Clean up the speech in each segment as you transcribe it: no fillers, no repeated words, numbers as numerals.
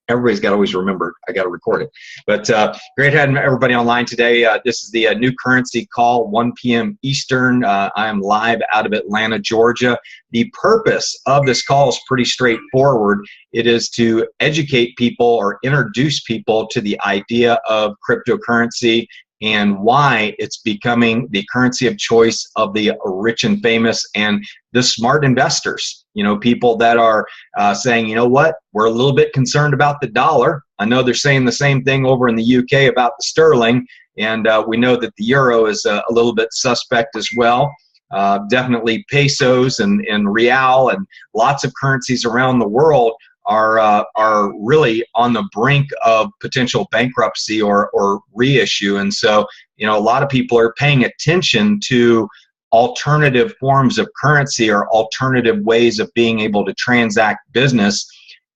Everybody's got to always remember, I got to record it. But great having everybody online today. This is the new currency call, 1 p.m. Eastern. I am live out of Atlanta, Georgia. The purpose of this call is pretty straightforward. It is to educate people or introduce people to the idea of cryptocurrency and why it's becoming the currency of choice of the rich and famous and the smart investors. You know, people that are saying, you know what, we're a little bit concerned about the dollar. I know they're saying the same thing over in the UK about the sterling, and we know that the euro is a little bit suspect as well. Definitely pesos and real and lots of currencies around the world are really on the brink of potential bankruptcy or reissue. And so, you know, a lot of people are paying attention to alternative forms of currency or alternative ways of being able to transact business.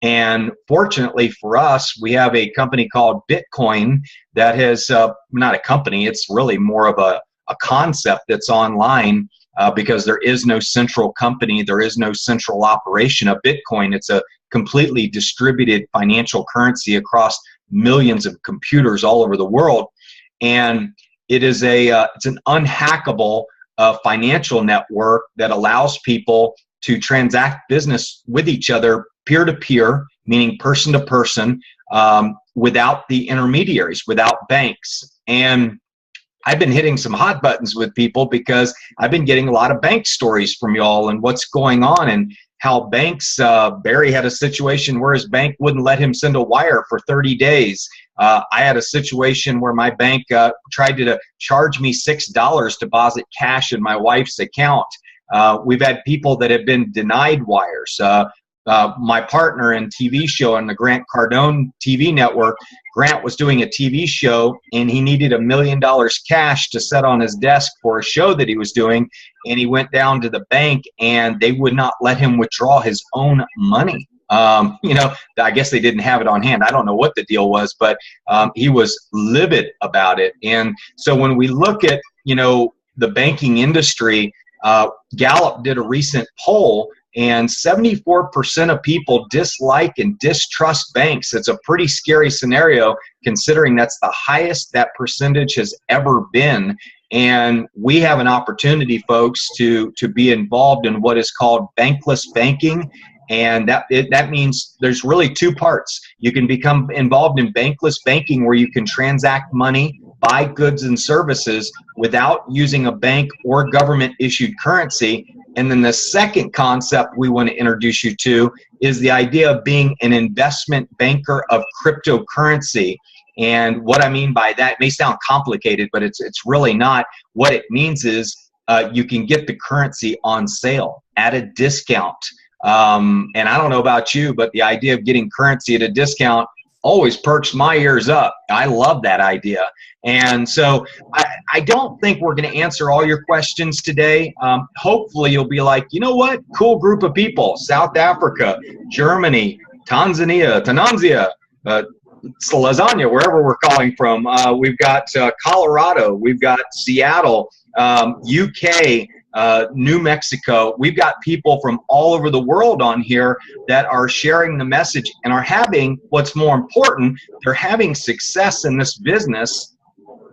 And fortunately for us, we have a company called Bitcoin that has, not a company, it's really more of a concept that's online because there is no central company, there is no central operation of Bitcoin. It's a completely distributed financial currency across millions of computers all over the world. And it is it's an unhackable financial network that allows people to transact business with each other peer-to-peer, meaning person-to-person, without the intermediaries, without banks. And I've been hitting some hot buttons with people because I've been getting a lot of bank stories from y'all and what's going on and how banks, Barry had a situation where his bank wouldn't let him send a wire for 30 days. I had a situation where my bank tried to charge me $6 to deposit cash in my wife's account. We've had people that have been denied wires. My partner in TV show on the Grant Cardone TV network, Grant was doing a TV show and he needed $1 million cash to set on his desk for a show that he was doing. And he went down to the bank and they would not let him withdraw his own money. You know, I guess they didn't have it on hand. I don't know what the deal was, but he was livid about it. And so when we look at, you know, the banking industry, Gallup did a recent poll and 74% of people dislike and distrust banks. It's a pretty scary scenario considering that's the highest that percentage has ever been. And we have an opportunity, folks, to be involved in what is called bankless banking. And that means there's really two parts. You can become involved in bankless banking where you can transact money, buy goods and services without using a bank or government issued currency. And then the second concept we want to introduce you to is the idea of being an investment banker of cryptocurrency. And what I mean by that, it may sound complicated, but it's really not. What it means is you can get the currency on sale at a discount. And I don't know about you, but the idea of getting currency at a discount always perks my ears up. I love that idea. And so I don't think we're going to answer all your questions today. Hopefully you'll be like, you know what? Cool group of people. South Africa, Germany, Tanzania, Lasagna, wherever we're calling from. We've got Colorado. We've got Seattle, UK, New Mexico. We've got people from all over the world on here that are sharing the message and are having, what's more important, they're having success in this business,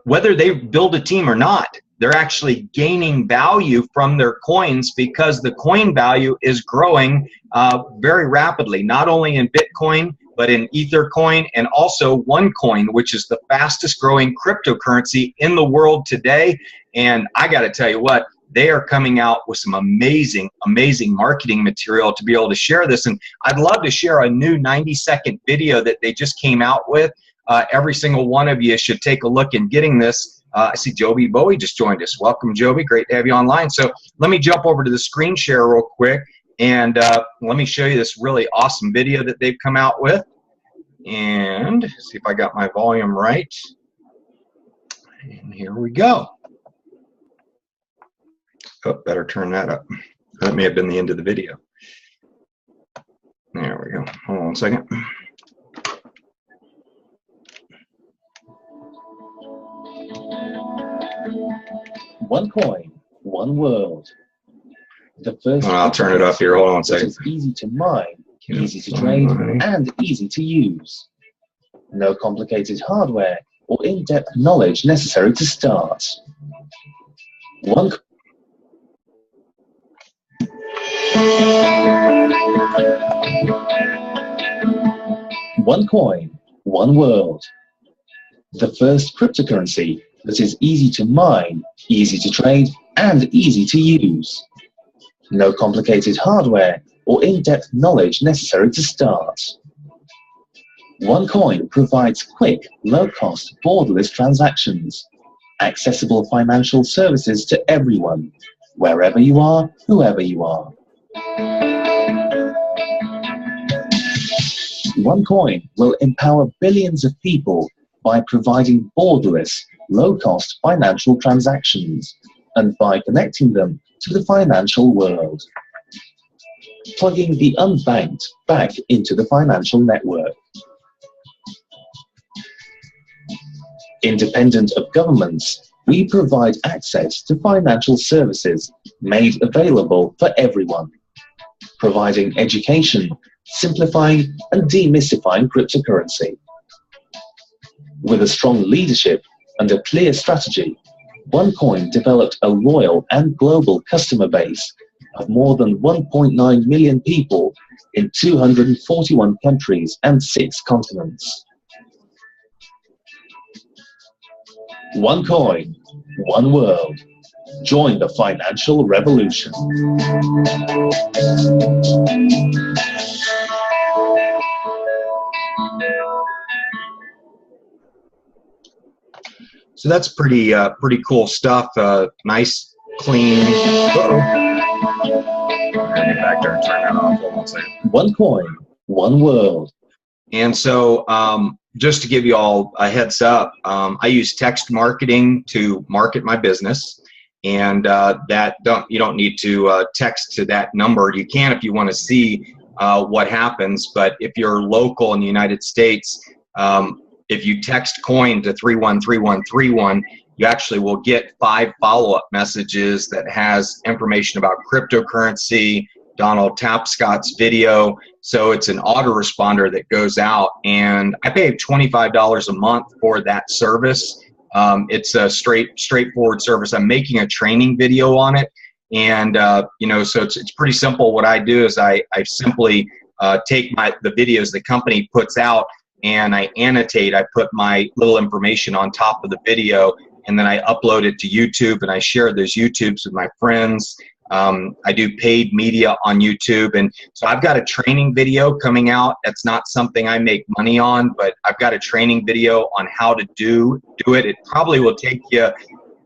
whether they build a team or not. They're actually gaining value from their coins because the coin value is growing very rapidly, not only in Bitcoin, but in Ethercoin and also OneCoin, which is the fastest growing cryptocurrency in the world today. And I got to tell you what, they are coming out with some amazing, amazing marketing material to be able to share this. And I'd love to share a new 90-second video that they just came out with. Every single one of you should take a look in getting this. I see Joby Bowie just joined us. Welcome, Joby. Great to have you online. So let me jump over to the screen share real quick, and let me show you this really awesome video that they've come out with. And see if I got my volume right. And here we go. Oh, better turn that up. That may have been the end of the video. There we go. Hold on a second. One coin, one world. The first. I'll turn it up here. Hold on a second. It's easy to mine easy to trade, and easy to use. No complicated hardware or in-depth knowledge necessary to start. OneCoin, one world. The first cryptocurrency that is easy to mine, easy to trade, and easy to use. No complicated hardware or in-depth knowledge necessary to start. OneCoin provides quick, low-cost, borderless transactions, accessible financial services to everyone, wherever you are, whoever you are. OneCoin will empower billions of people by providing borderless, low-cost financial transactions and by connecting them to the financial world, plugging the unbanked back into the financial network. Independent of governments, we provide access to financial services made available for everyone, providing education, simplifying and demystifying cryptocurrency. With a strong leadership and a clear strategy, OneCoin developed a loyal and global customer base of more than 1.9 million people in 241 countries and 6 continents. OneCoin, one world. Join the financial revolution. So that's pretty cool stuff. Nice, clean. Uh-oh. I'm gonna get back there and turn that off. Hold on a second. OneCoin, one world. And so, just to give you all a heads up, I use text marketing to market my business, and you don't need to text to that number. You can if you want to see what happens, but if you're local in the United States, if you text coin to 313131, you actually will get 5 follow-up messages that has information about cryptocurrency, Donald Tapscott's video. So it's an autoresponder that goes out, and I pay $25 a month for that service. It's a straightforward service. I'm making a training video on it, and so it's pretty simple. What I do is I simply take the videos the company puts out, and I annotate. I put my little information on top of the video, and then I upload it to YouTube, and I share those YouTubes with my friends. I do paid media on YouTube, and so I've got a training video coming out. That's not something I make money on, but I've got a training video on how to do it. It probably will take you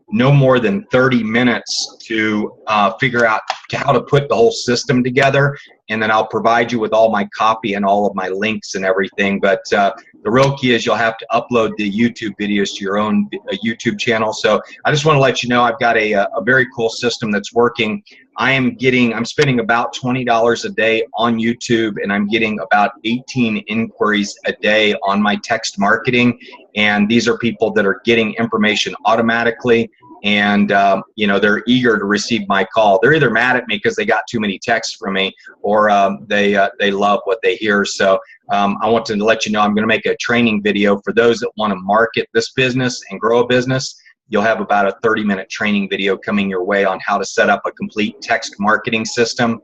no more than 30 minutes to figure out how to put the whole system together, and then I'll provide you with all my copy and all of my links and everything. But the real key is you'll have to upload the YouTube videos to your own YouTube channel. So I just want to let you know I've got a very cool system that's working. I'm spending about $20 a day on YouTube, and I'm getting about 18 inquiries a day on my text marketing. And these are people that are getting information automatically, and they're eager to receive my call. They're either mad at me because they got too many texts from me, or they love what they hear. So I want to let you know I'm going to make a training video for those that want to market this business and grow a business. You'll have about a 30-minute training video coming your way on how to set up a complete text marketing system.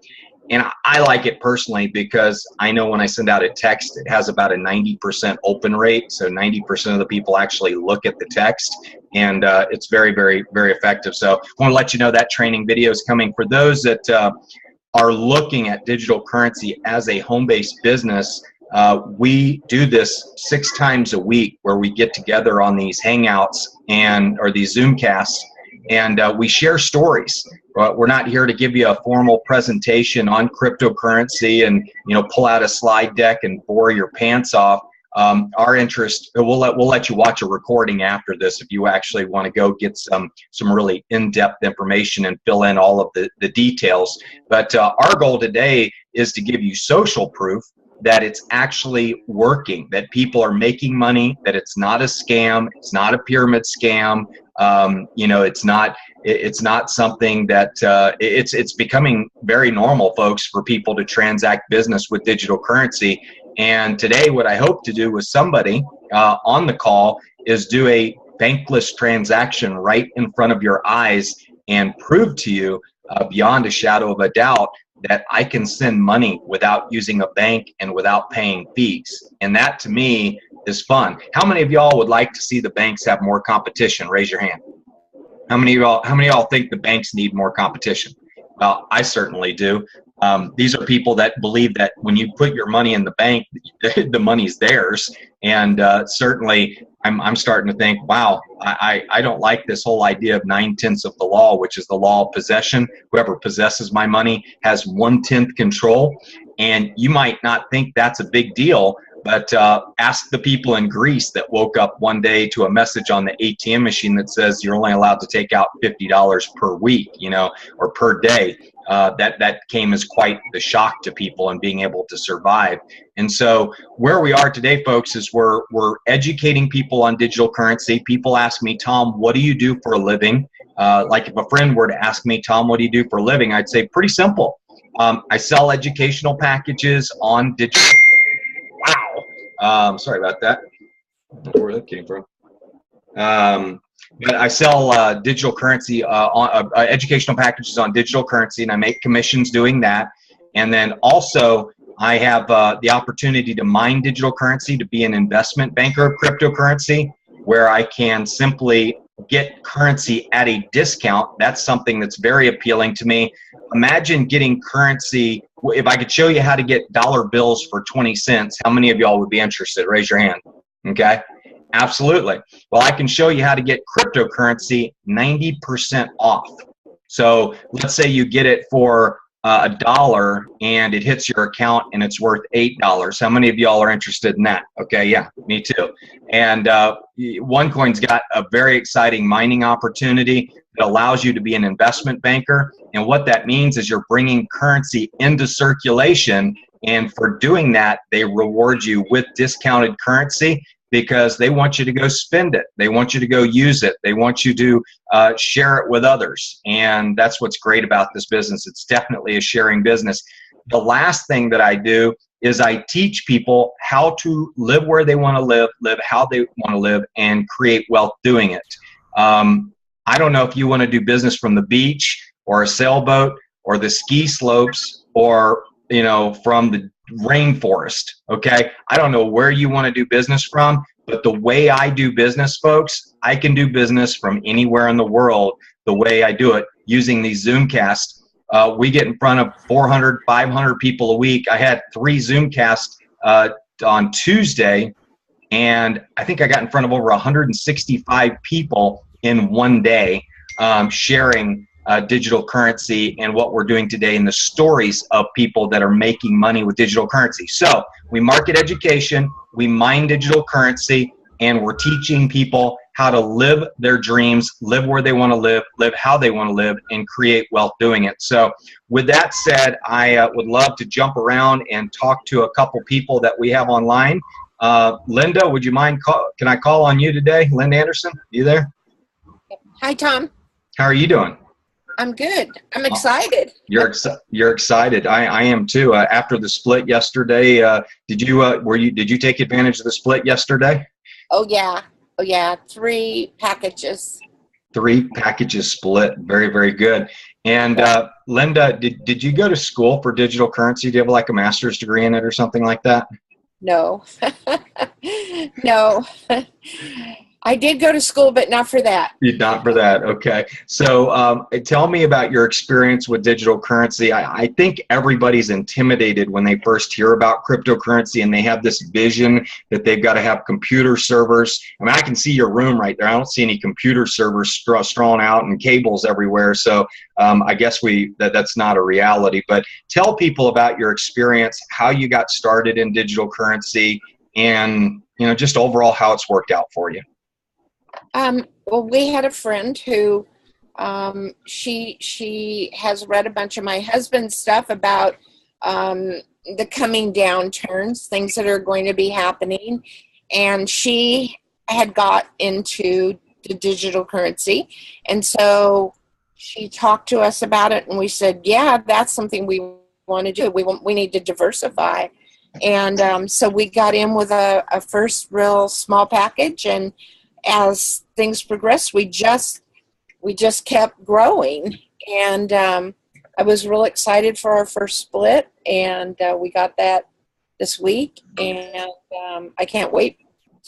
And I like it personally because I know when I send out a text, it has about a 90% open rate. So 90% of the people actually look at the text, and it's very, very, very effective. So I want to let you know that training video is coming. For those that are looking at digital currency as a home-based business, we do this 6 times a week, where we get together on these Hangouts or these Zoomcasts, and we share stories. We're not here to give you a formal presentation on cryptocurrency and pull out a slide deck and bore your pants off. Our interest, we'll let you watch a recording after this if you actually want to go get some really in-depth information and fill in all of the details. But our goal today is to give you social proof that it's actually working, that people are making money, that it's not a scam, it's not a pyramid scam. It's not something that it's becoming very normal, folks, for people to transact business with digital currency. And today, what I hope to do with somebody on the call is do a bankless transaction right in front of your eyes and prove to you beyond a shadow of a doubt that I can send money without using a bank and without paying fees. And that, to me, is fun. How many of y'all would like to see the banks have more competition? Raise your hand. How many of y'all think the banks need more competition? Well, I certainly do. These are people that believe that when you put your money in the bank, the money's theirs. And certainly, I'm starting to think, wow, I don't like this whole idea of 9/10 of the law, which is the law of possession. Whoever possesses my money has 1/10 control. And you might not think that's a big deal, but ask the people in Greece that woke up one day to a message on the ATM machine that says you're only allowed to take out $50 per week, or per day. That came as quite the shock to people and being able to survive. And so where we are today, folks, is we're educating people on digital currency. People ask me, Tom, what do you do for a living? Like if a friend were to ask me, Tom, what do you do for a living? I'd say pretty simple. I sell educational packages on digital. Wow. Sorry about that. I don't know where that came from. But I sell digital currency, educational packages on digital currency, and I make commissions doing that. And then also, I have the opportunity to mine digital currency, to be an investment banker of cryptocurrency, where I can simply get currency at a discount. That's something that's very appealing to me. Imagine getting currency. If I could show you how to get dollar bills for 20 cents, how many of y'all would be interested? Raise your hand. Okay. Absolutely. Well, I can show you how to get cryptocurrency 90% off. So let's say you get it for $1 and it hits your account and it's worth $8. How many of y'all are interested in that? Okay, yeah, me too. And OneCoin's got a very exciting mining opportunity that allows you to be an investment banker. And what that means is you're bringing currency into circulation. And for doing that, they reward you with discounted currency, because they want you to go spend it. They want you to go use it. They want you to share it with others. And that's what's great about this business. It's definitely a sharing business. The last thing that I do is I teach people how to live where they want to live how they want to live, and create wealth doing it. I don't know if you want to do business from the beach or a sailboat or the ski slopes or, from the rainforest. Okay. I don't know where you want to do business from, but the way I do business, folks, I can do business from anywhere in the world the way I do it using these Zoomcasts. We get in front of 400, 500 people a week. I had 3 Zoomcasts on Tuesday, and I think I got in front of over 165 people in one day, sharing digital currency and what we're doing today, and the stories of people that are making money with digital currency. So we market education, we mine digital currency, and we're teaching people how to live their dreams, live where they want to live how they want to live, and create wealth doing it. So with that said, I would love to jump around and talk to a couple people that we have online. Linda, would you mind, can I call on you today? Linda Anderson, you there? Hi, Tom. How are you doing? I'm good. I'm excited. You're excited. I am too. After the split yesterday, did you take advantage of the split yesterday? Oh yeah. 3 packages. 3 packages split. Very, very good. And Linda, did you go to school for digital currency? Do you have like a master's degree in it or something like that? No. No. I did go to school, but not for that. Not for that. Okay. So tell me about your experience with digital currency. I think everybody's intimidated when they first hear about cryptocurrency, and they have this vision that they've got to have computer servers. I mean, I can see your room right there. I don't see any computer servers strewn out and cables everywhere. So I guess that's not a reality. But tell people about your experience, how you got started in digital currency, and just overall how it's worked out for you. Well, we had a friend who she has read a bunch of my husband's stuff about the coming downturns, things that are going to be happening, and she had got into to digital currency. And so she talked to us about it, and we said, yeah, that's something we want to do. We need to diversify. And so we got in with a first real small package, and as things progressed, we just kept growing. And I was real excited for our first split, and we got that this week, and I can't wait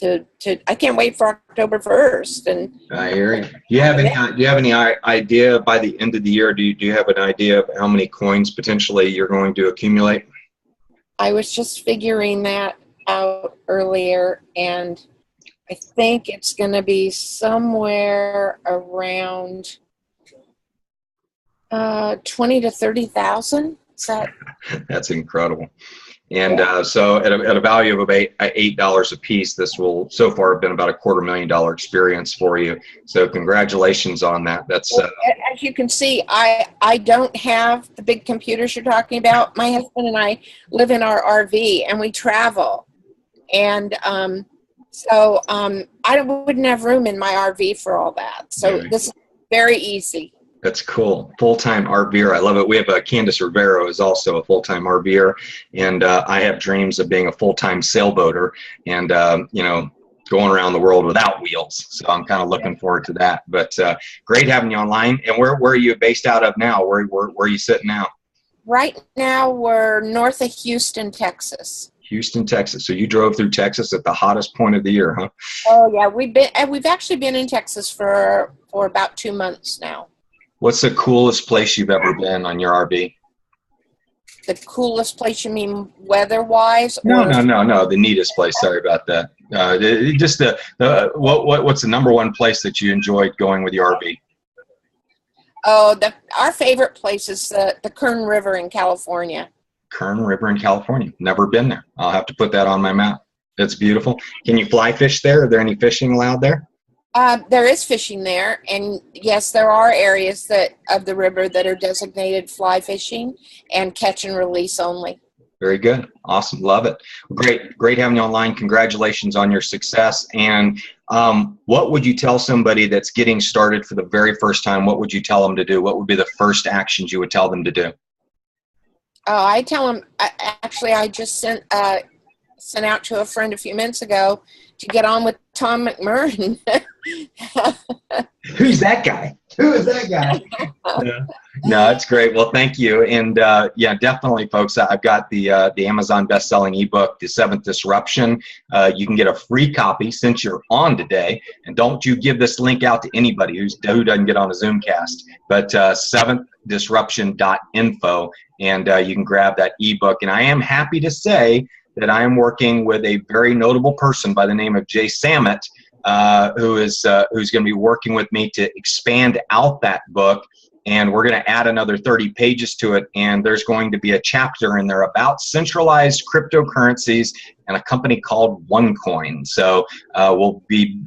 I can't wait for October 1st. And I hear you. Do you have any idea by the end of the year? Do you have an idea of how many coins potentially you're going to accumulate? I was just figuring that out earlier, and I think it's going to be somewhere around 20 to 30,000. Is that? That's incredible. And so at a value of about $8 a piece, this will so far have been about a $250,000 experience for you. So congratulations on that. That's as you can see, I don't have the big computers you're talking about. My husband and I live in our RV, and we travel. And so I wouldn't have room in my RV for all that. So this is very easy. That's cool. Full-time RVer. I love it. We have Candace Rivero is also a full-time RVer, and I have dreams of being a full-time sailboater and, going around the world without wheels. So I'm kind of looking forward to that. But great having you online. And where are you based out of now? Where are you sitting now? Right now we're north of Houston, Texas. Houston, Texas. So you drove through Texas at the hottest point of the year, huh? Oh yeah, we've actually been in Texas for about 2 months now. What's the coolest place you've ever been on your RV? The coolest place, you mean weather-wise? No. The neatest place. Sorry about that. Just what's the number one place that you enjoyed going with your RV? Oh, our favorite place is the Kern River in California. Kern River in California. Never been there. I'll have to put that on my map. That's beautiful. Can you fly fish there? Are there any fishing allowed there? There is fishing there, and yes, there are areas of the river that are designated fly fishing and catch and release only. Very good. Awesome. Love it. Great having you online. Congratulations on your success. And what would you tell somebody that's getting started for the very first time? What would you tell them to do? What would be the first actions you would tell them to do? I tell them, actually, I just sent out to a friend a few minutes ago to get on with Tom McMurrin. Who's that guy? Who is that guy? No, it's great. Well, thank you. And yeah, definitely, folks, I've got the Amazon best-selling ebook, The Seventh Disruption. You can get a free copy since you're on today. And don't you give this link out to anybody who doesn't get on a Zoomcast. But sevenethdisruption.info, and you can grab that ebook. And I am happy to say that I am working with a very notable person by the name of Jay Samet, who's going to be working with me to expand out that book, and we're going to add another 30 pages to it, and there's going to be a chapter in there about centralized cryptocurrencies and a company called OneCoin. So we'll be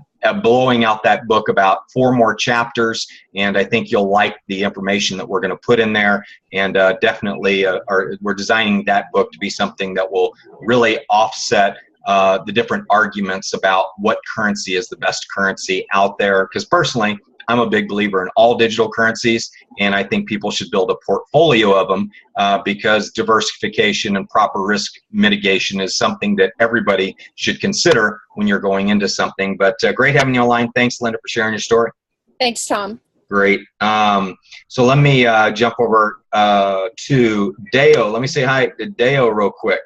blowing out that book about 4 more chapters, and I think you'll like the information that we're going to put in there. And definitely we're designing that book to be something that will really offset the different arguments about what currency is the best currency out there. Because personally, I'm a big believer in all digital currencies, and I think people should build a portfolio of them because diversification and proper risk mitigation is something that everybody should consider when you're going into something. But great having you online. Thanks, Linda, for sharing your story. Thanks, Tom. Great. So let me jump over to Deo. Let me say hi to Deo real quick.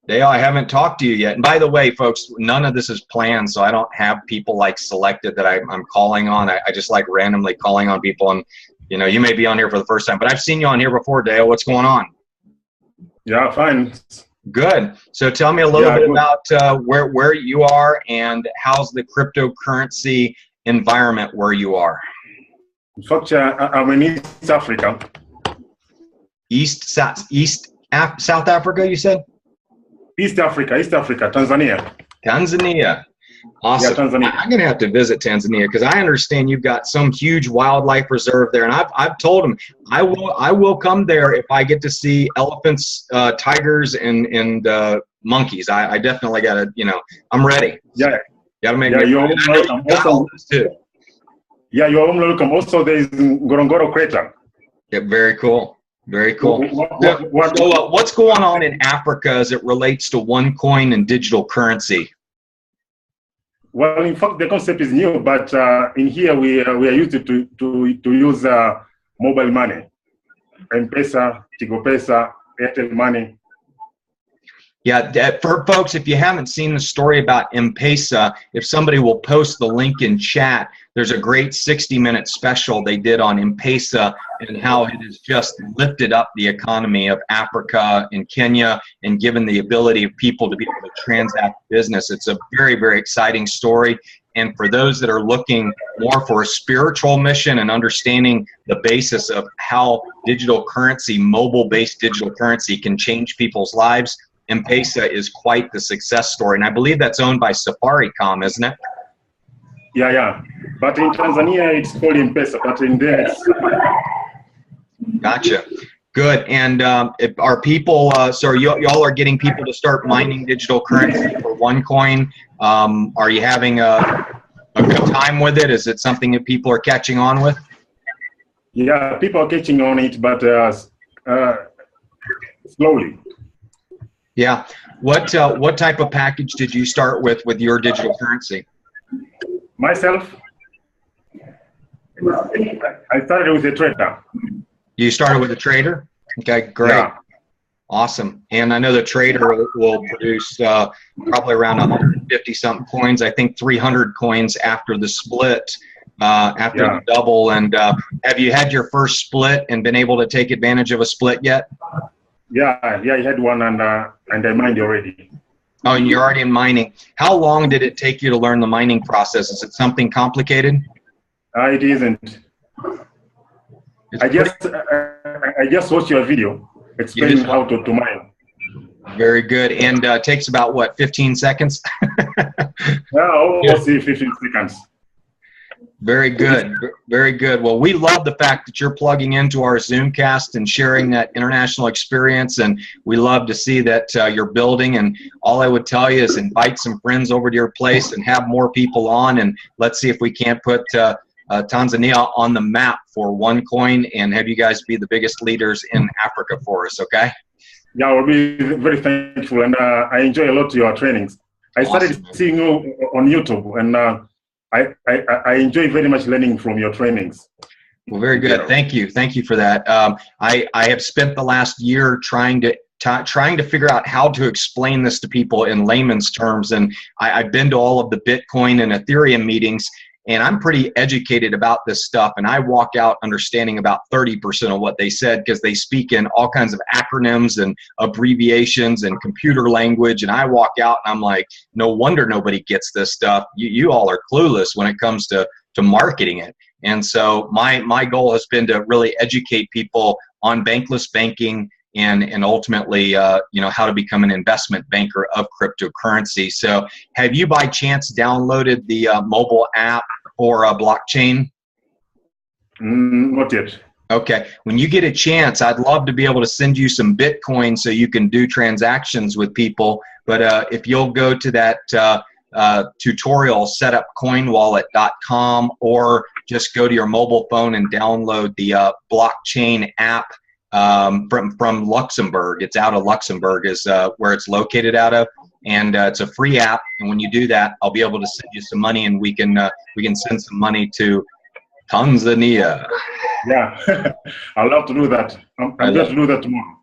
Dale, I haven't talked to you yet. And by the way, folks, none of this is planned, so I don't have people like selected that I'm calling on. I just like randomly calling on people. And, you know, you may be on here for the first time, but I've seen you on here before, Dale. What's going on? Yeah, fine. Good. So tell me a little bit about where you are and how's the cryptocurrency environment where you are. In fact, I'm in East Africa. South Africa, you said? East Africa, Tanzania. Tanzania. Awesome. Yeah, Tanzania. I'm going to have to visit Tanzania because I understand you've got some huge wildlife reserve there. And I've told them I will come there if I get to see elephants, tigers, and monkeys. I definitely got to, I'm ready. Yeah. Got to make Yeah, me. you're I know welcome. you got all this too. Yeah, you're welcome. Also, there is Ngorongoro crater. Yeah, very cool. Very cool. What, So, what's going on in Africa as it relates to OneCoin and digital currency? well, in fact, the concept is new, but in here we are used to use mobile money, M-Pesa, Tigo Pesa, Airtel Money. Yeah, for folks, if you haven't seen the story about M-Pesa, if somebody will post the link in chat, there's a great 60-minute special they did on M-Pesa and how it has just lifted up the economy of Africa and Kenya and given the ability of people to be able to transact business. It's a very, very exciting story. And for those that are looking more for a spiritual mission and understanding the basis of how digital currency, mobile-based digital currency can change people's lives, M-Pesa is quite the success story. And I believe that's owned by Safaricom, isn't it? Yeah. But in Tanzania, it's called M-Pesa, but in there, it's... Gotcha. Good. And are people, so y'all are getting people to start mining digital currency for OneCoin. Are you having a good time with it? Is it something that people are catching on with? Yeah, people are catching on it, but slowly. Yeah. What type of package did you start with your digital currency? Myself, I started with a trader. You started with a trader? Okay, great. Yeah. Awesome. And I know the trader will produce probably around 150 something coins. I think 300 coins after the split, after the double. And have you had your first split and been able to take advantage of a split yet? Yeah, I had one and I mined already. Oh, and you're already in mining. How long did it take you to learn the mining process? Is it something complicated? It isn't. I just watched your video explaining how to mine. Very good. And takes about, what, 15 seconds? Yeah, almost 15 seconds. Very good. Very good. Well, we love the fact that you're plugging into our Zoomcast and sharing that international experience, and we love to see that you're building. And all I would tell you is invite some friends over to your place and have more people on, and let's see if we can't put Tanzania on the map for OneCoin and have you guys be the biggest leaders in Africa for us, okay? Yeah, I will be very thankful, and I enjoy a lot your trainings. I started seeing you on YouTube, and I enjoy very much learning from your trainings. Well, very good. Thank you. Thank you for that. I have spent the last year trying to figure out how to explain this to people in layman's terms, and I've been to all of the Bitcoin and Ethereum meetings, and I'm pretty educated about this stuff, and I walk out understanding about 30% of what they said because they speak in all kinds of acronyms and abbreviations and computer language, and I walk out and I'm like, no wonder nobody gets this stuff. You all are clueless when it comes to marketing it. And so my goal has been to really educate people on bankless banking and ultimately, how to become an investment banker of cryptocurrency. So have you by chance downloaded the mobile app for blockchain? Not yet. Okay. When you get a chance, I'd love to be able to send you some Bitcoin so you can do transactions with people. But if you'll go to that tutorial, setupcoinwallet.com, or just go to your mobile phone and download the blockchain app from Luxembourg. It's out of Luxembourg is where it's located out of, and it's a free app. And when you do that, I'll be able to send you some money, and we can send some money to Tanzania. Yeah, I'd love to do that. I'm going to do that tomorrow.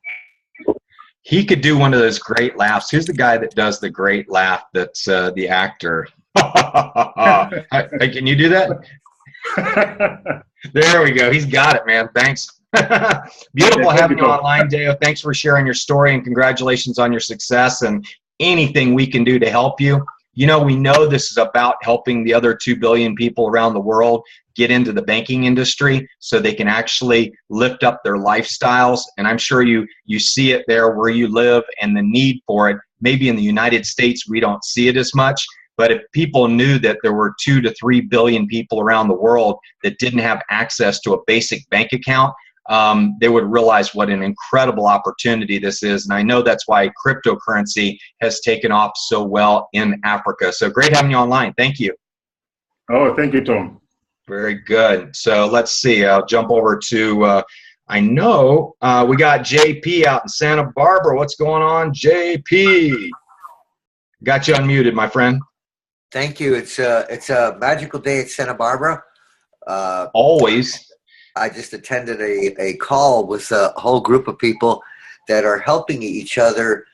He could do one of those great laughs. Who's the guy that does the great laugh? That's the actor. Can you do that? There we go. He's got it, man. Thanks. Beautiful having you online, Deo. Thanks for sharing your story, and congratulations on your success and anything we can do to help you. We know this is about helping the other 2 billion people around the world get into the banking industry so they can actually lift up their lifestyles. And I'm sure you see it there where you live and the need for it. Maybe in the United States, we don't see it as much. But if people knew that there were 2 to 3 billion people around the world that didn't have access to a basic bank account, they would realize what an incredible opportunity this is. And I know that's why cryptocurrency has taken off so well in Africa. So great having you online. Thank you. Oh, thank you, Tom. Very good. So let's see. I'll jump over to, I know we got JP out in Santa Barbara. What's going on, JP? Got you unmuted, my friend. Thank you. It's a magical day at Santa Barbara. Always. I just attended a call with a whole group of people that are helping each other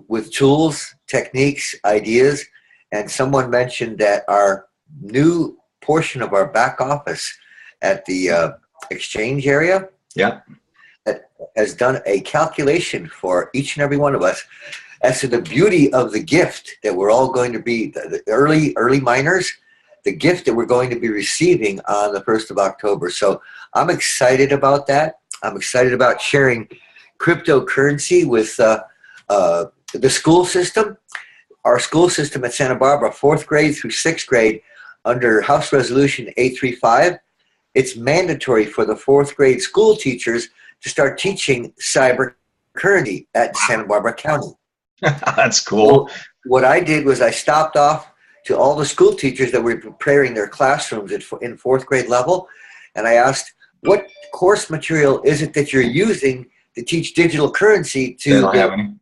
with tools, techniques, ideas. And someone mentioned that our new portion of our back office at the exchange area has done a calculation for each and every one of us as to the beauty of the gift that we're all going to be, the early miners, the gift that we're going to be receiving on the 1st of October. So I'm excited about that. I'm excited about sharing cryptocurrency with the school system. Our school system at Santa Barbara, 4th grade through 6th grade, under House Resolution 835, it's mandatory for the 4th grade school teachers to start teaching cyber currency at Santa Barbara County. That's cool. So what I did was I stopped off to all the school teachers that were preparing their classrooms in 4th grade level, and I asked, what course material is it that you're using to teach digital currency to the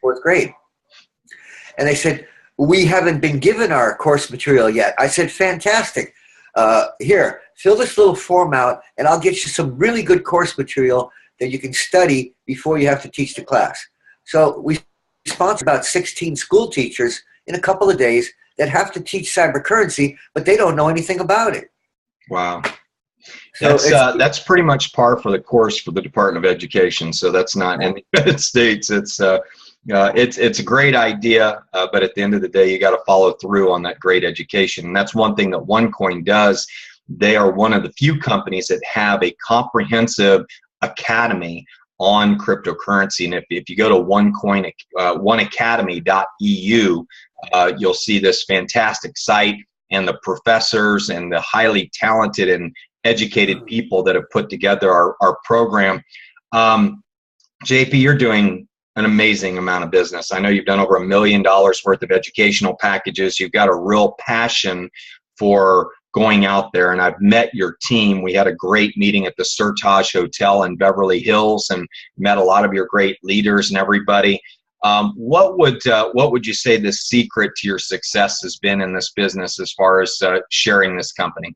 4th grade? And they said, we haven't been given our course material yet. I said, fantastic. Here, fill this little form out, and I'll get you some really good course material that you can study before you have to teach the class. So we sponsored about 16 school teachers in a couple of days that have to teach cyber currency, but they don't know anything about it. Wow. So that's pretty much par for the course for the Department of Education. So that's not in the United States. It's a great idea, but at the end of the day, you got to follow through on that great education. And that's one thing that OneCoin does. They are one of the few companies that have a comprehensive academy on cryptocurrency. And if you go to OneCoin, oneacademy.eu, you'll see this fantastic site and the professors and the highly talented and educated people that have put together our program. JP, you're doing an amazing amount of business. I know you've done over $1 million worth of educational packages. You've got a real passion for going out there, and I've met your team. We had a great meeting at the Sertage Hotel in Beverly Hills and met a lot of your great leaders and everybody. What would you say the secret to your success has been in this business as far as sharing this company?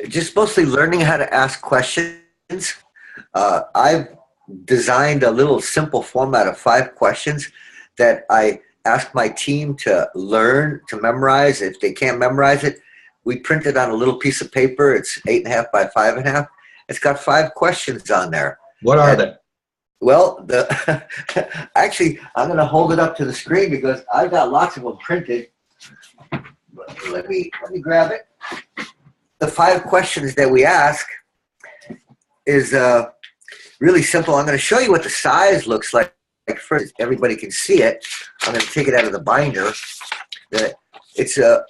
Just mostly learning how to ask questions. I've designed a little simple format of 5 questions that I ask my team to learn, to memorize. If they can't memorize it, we print it on a little piece of paper. It's 8.5 by 5.5. It's got 5 questions on there. What are they? Well, actually, I'm going to hold it up to the screen because I've got lots of them printed. Let me grab it. The 5 questions that we ask is really simple. I'm going to show you what the size looks like first. Everybody can see it. I'm going to take it out of the binder. It's a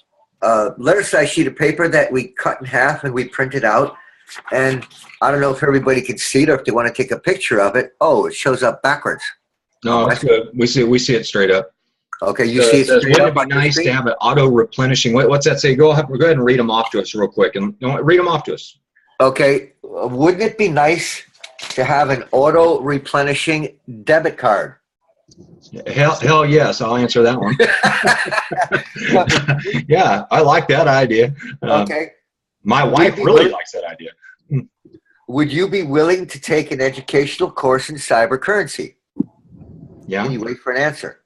letter-sized sheet of paper that we cut in half and we print it out. And I don't know if everybody can see it or if they want to take a picture of it. Oh, it shows up backwards. No, that's good. We see it straight up. Okay, you see it straight up. Wouldn't it be nice to have it auto-replenishing? What's that say? Go ahead and read them off to us real quick. And read them off to us. Okay, wouldn't it be nice to have an auto-replenishing debit card? Hell yes, I'll answer that one. Yeah, I like that idea. Okay. My wife really likes that idea. Would you be willing to take an educational course in cyber currency? Yeah. And you wait for an answer.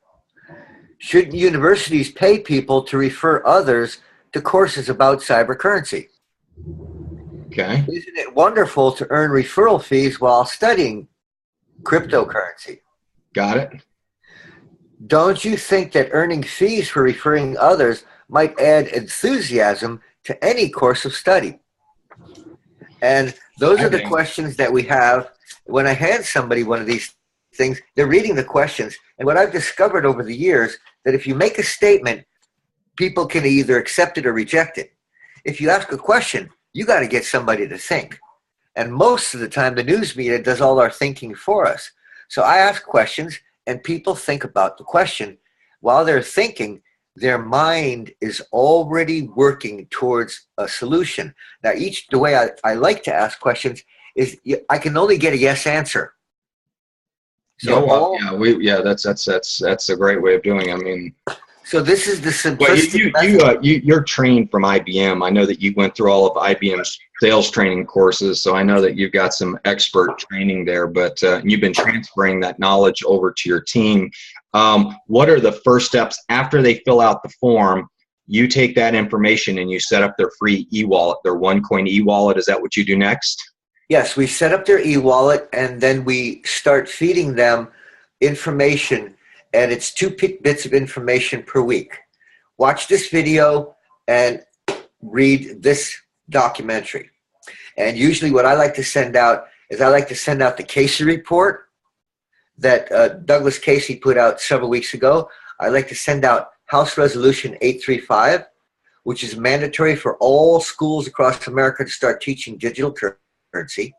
Should universities pay people to refer others to courses about cyber currency? Okay. Isn't it wonderful to earn referral fees while studying cryptocurrency? Got it. Don't you think that earning fees for referring others might add enthusiasm to any course of study? And those are the questions that we have. When I hand somebody one of these things, they're reading the questions. And what I've discovered over the years, that if you make a statement, people can either accept it or reject it. If you ask a question, you got to get somebody to think. And most of the time, the news media does all our thinking for us. So I ask questions, and people think about the question. While they're thinking, their mind is already working towards a solution. Now, the way I like to ask questions is I can only get a yes answer. So that's a great way of doing it. I mean, so this is the simplistic method. You're trained from IBM. I know that you went through all of IBM's sales training courses, so I know that you've got some expert training there, but you've been transferring that knowledge over to your team. What are the first steps after they fill out the form? You take that information and you set up their free e-wallet, their OneCoin e-wallet. Is that what you do next? Yes, we set up their e-wallet, and then we start feeding them information, and it's 2 bits of information per week. Watch this video and read this documentary. And usually what I like to send out is the Casey report that Douglas Casey put out several weeks ago. I like to send out House Resolution 835, which is mandatory for all schools across America to start teaching digital currency.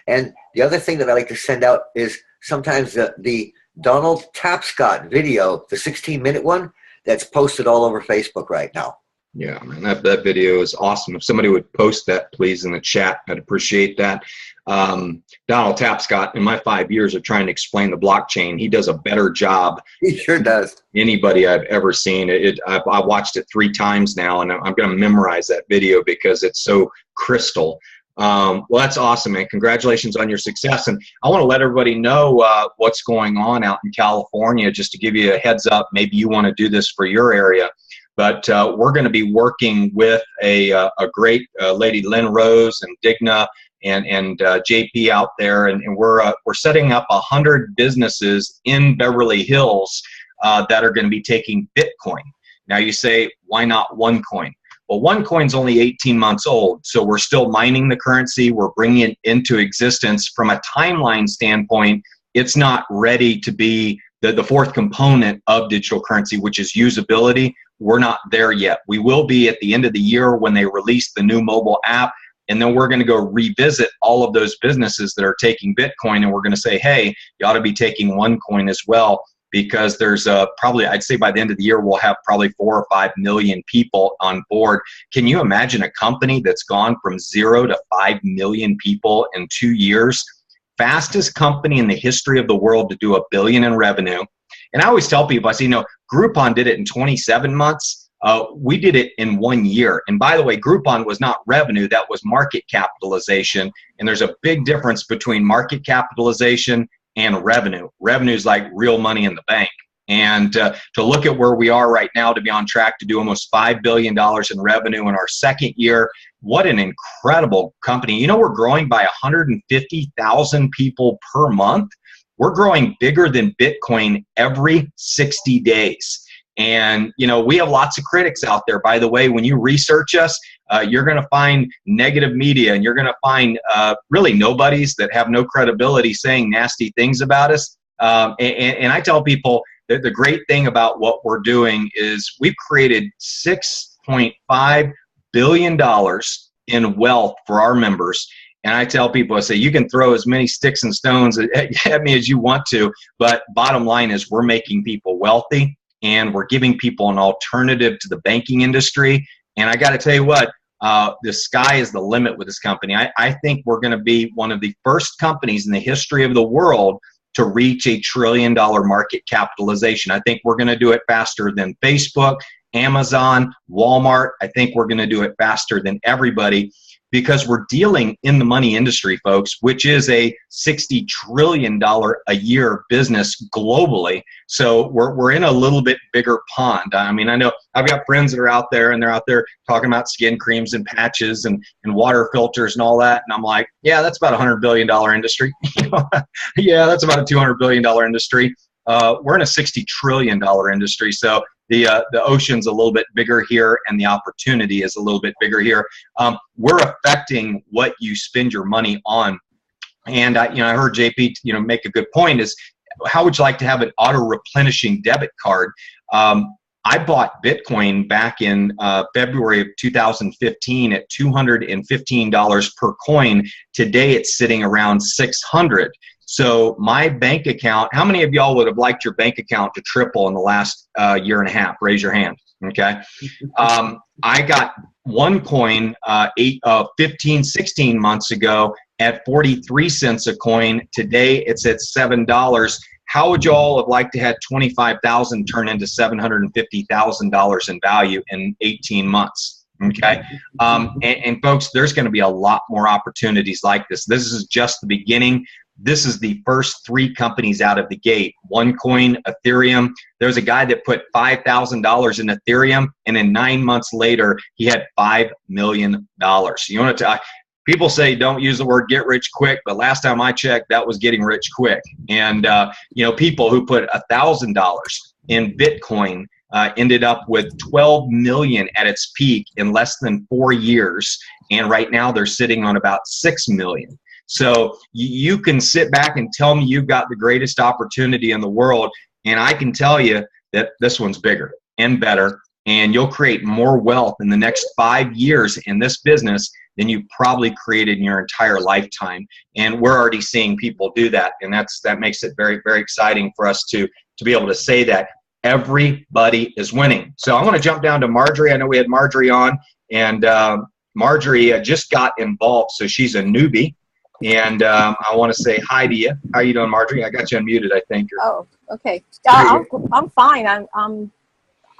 And the other thing that I like to send out is sometimes the Donald Tapscott video, the 16-minute one, that's posted all over Facebook right now. Yeah, man, that video is awesome. If somebody would post that, please, in the chat, I'd appreciate that. Donald Tapscott, in my 5 years of trying to explain the blockchain, he does a better job. He sure does. Anybody I've ever seen. I watched it 3 times now, and I'm going to memorize that video because it's so crystal. Well, that's awesome, man. Congratulations on your success. And I want to let everybody know what's going on out in California, just to give you a heads up. Maybe you want to do this for your area. But we're going to be working with a great lady, Lynn Rose and Digna and JP out there, and we're setting up 100 businesses in Beverly Hills that are going to be taking Bitcoin. Now you say, why not OneCoin? Well, OneCoin's only 18 months old, so we're still mining the currency. We're bringing it into existence. From a timeline standpoint, it's not ready to be the fourth component of digital currency, which is usability. We're not there yet. We will be at the end of the year when they release the new mobile app, and then we're going to go revisit all of those businesses that are taking Bitcoin, and we're going to say, hey, you ought to be taking OneCoin as well, because there's probably, I'd say by the end of the year, we'll have probably 4 or 5 million people on board. Can you imagine a company that's gone from 0 to 5 million people in 2 years? Fastest company in the history of the world to do $1 billion in revenue. And I always tell people, I say, Groupon did it in 27 months. We did it in 1 year. And by the way, Groupon was not revenue, that was market capitalization. And there's a big difference between market capitalization and revenue. Revenue is like real money in the bank. And to look at where we are right now, to be on track to do almost $5 billion in revenue in our second year, what an incredible company. We're growing by 150,000 people per month. We're growing bigger than Bitcoin every 60 days. And, we have lots of critics out there. By the way, when you research us, you're going to find negative media, and you're going to find really nobodies that have no credibility saying nasty things about us. And I tell people that the great thing about what we're doing is we've created $6.5 billion in wealth for our members. And I tell people, I say, you can throw as many sticks and stones at me as you want to, but bottom line is we're making people wealthy, and we're giving people an alternative to the banking industry. And I got to tell you what, the sky is the limit with this company. I think we're going to be one of the first companies in the history of the world to reach $1 trillion market capitalization. I think we're going to do it faster than Facebook, Amazon, Walmart. I think we're going to do it faster than everybody, because we're dealing in the money industry, folks, which is a $60 trillion a year business globally. So we're in a little bit bigger pond. I mean, I know I've got friends that are out there, and they're out there talking about skin creams and patches and water filters and all that. And I'm like, yeah, that's about a $100 billion industry. Yeah, that's about a $200 billion industry. We're in a $60 trillion industry. So the ocean's a little bit bigger here, and the opportunity is a little bit bigger here. We're affecting what you spend your money on. And I heard JP make a good point, is how would you like to have an auto replenishing debit card? I bought Bitcoin back in February of 2015 at $215 per coin. Today it's sitting around 600. So my bank account, how many of y'all would have liked your bank account to triple in the last year and a half? Raise your hand. Okay. I got OneCoin 15, 16 months ago at 43 cents a coin. Today it's at $7. How would you all have liked to have 25,000 turn into $750,000 in value in 18 months? Okay. And folks, there's going to be a lot more opportunities like this. This is just the beginning. This is the first 3 companies out of the gate. OneCoin, Ethereum. There's a guy that put $5,000 in Ethereum, and then 9 months later, he had $5 million. You want to people say don't use the word get rich quick, but last time I checked, that was getting rich quick. And people who put $1,000 in Bitcoin ended up with 12 million at its peak in less than 4 years, and right now they're sitting on about 6 million. So you can sit back and tell me you've got the greatest opportunity in the world, and I can tell you that this one's bigger and better, and you'll create more wealth in the next 5 years in this business than you probably created in your entire lifetime. And we're already seeing people do that, and that makes it very, very exciting for us to be able to say that everybody is winning. So I want to jump down to Marjorie. I know we had Marjorie on, and Marjorie just got involved, so she's a newbie. And I want to say hi to you. How are you doing, Marjorie? I got you unmuted, I think. Oh, okay. I'm fine.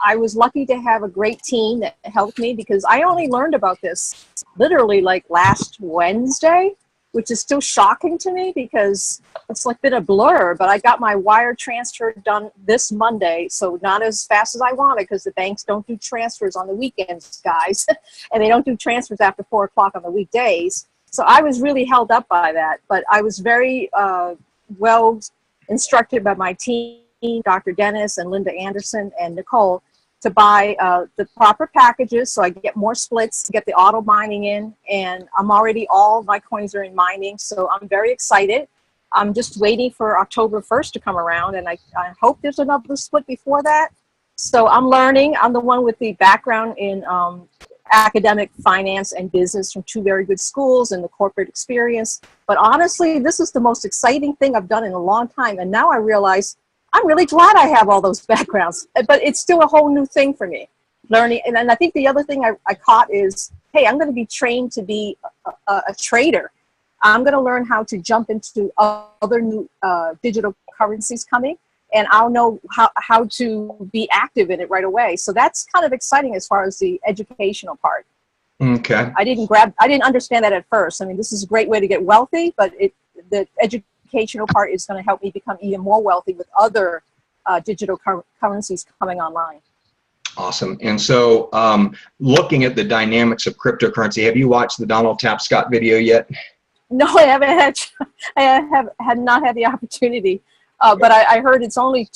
I was lucky to have a great team that helped me, because I only learned about this literally like last Wednesday, which is still shocking to me because it's like been a blur. But I got my wire transfer done this Monday, so not as fast as I wanted, because the banks don't do transfers on the weekends, guys, and they don't do transfers after 4 o'clock on the weekdays. So I was really held up by that, but I was very well instructed by my team, Dr. Dennis and Linda Anderson and Nicole, to buy the proper packages so I get more splits, to get the auto mining in, and all my coins are in mining, so I'm very excited. I'm just waiting for October 1st to come around, and I hope there's another split before that. So I'm learning. I'm the one with the background in academic finance and business from 2 very good schools and the corporate experience. But honestly, this is the most exciting thing I've done in a long time. And now I realize I'm really glad I have all those backgrounds, but it's still a whole new thing for me, learning. And I think the other thing I caught is, hey, I'm going to be trained to be a trader. I'm going to learn how to jump into other new digital currencies coming, and I'll know how to be active in it right away. So that's kind of exciting as far as the educational part. Okay. I didn't understand that at first. I mean, this is a great way to get wealthy, but the educational part is going to help me become even more wealthy with other digital currencies coming online. Awesome. And so looking at the dynamics of cryptocurrency, have you watched the Donald Tapscott video yet? No, I haven't had. I have not had the opportunity. But I heard it's only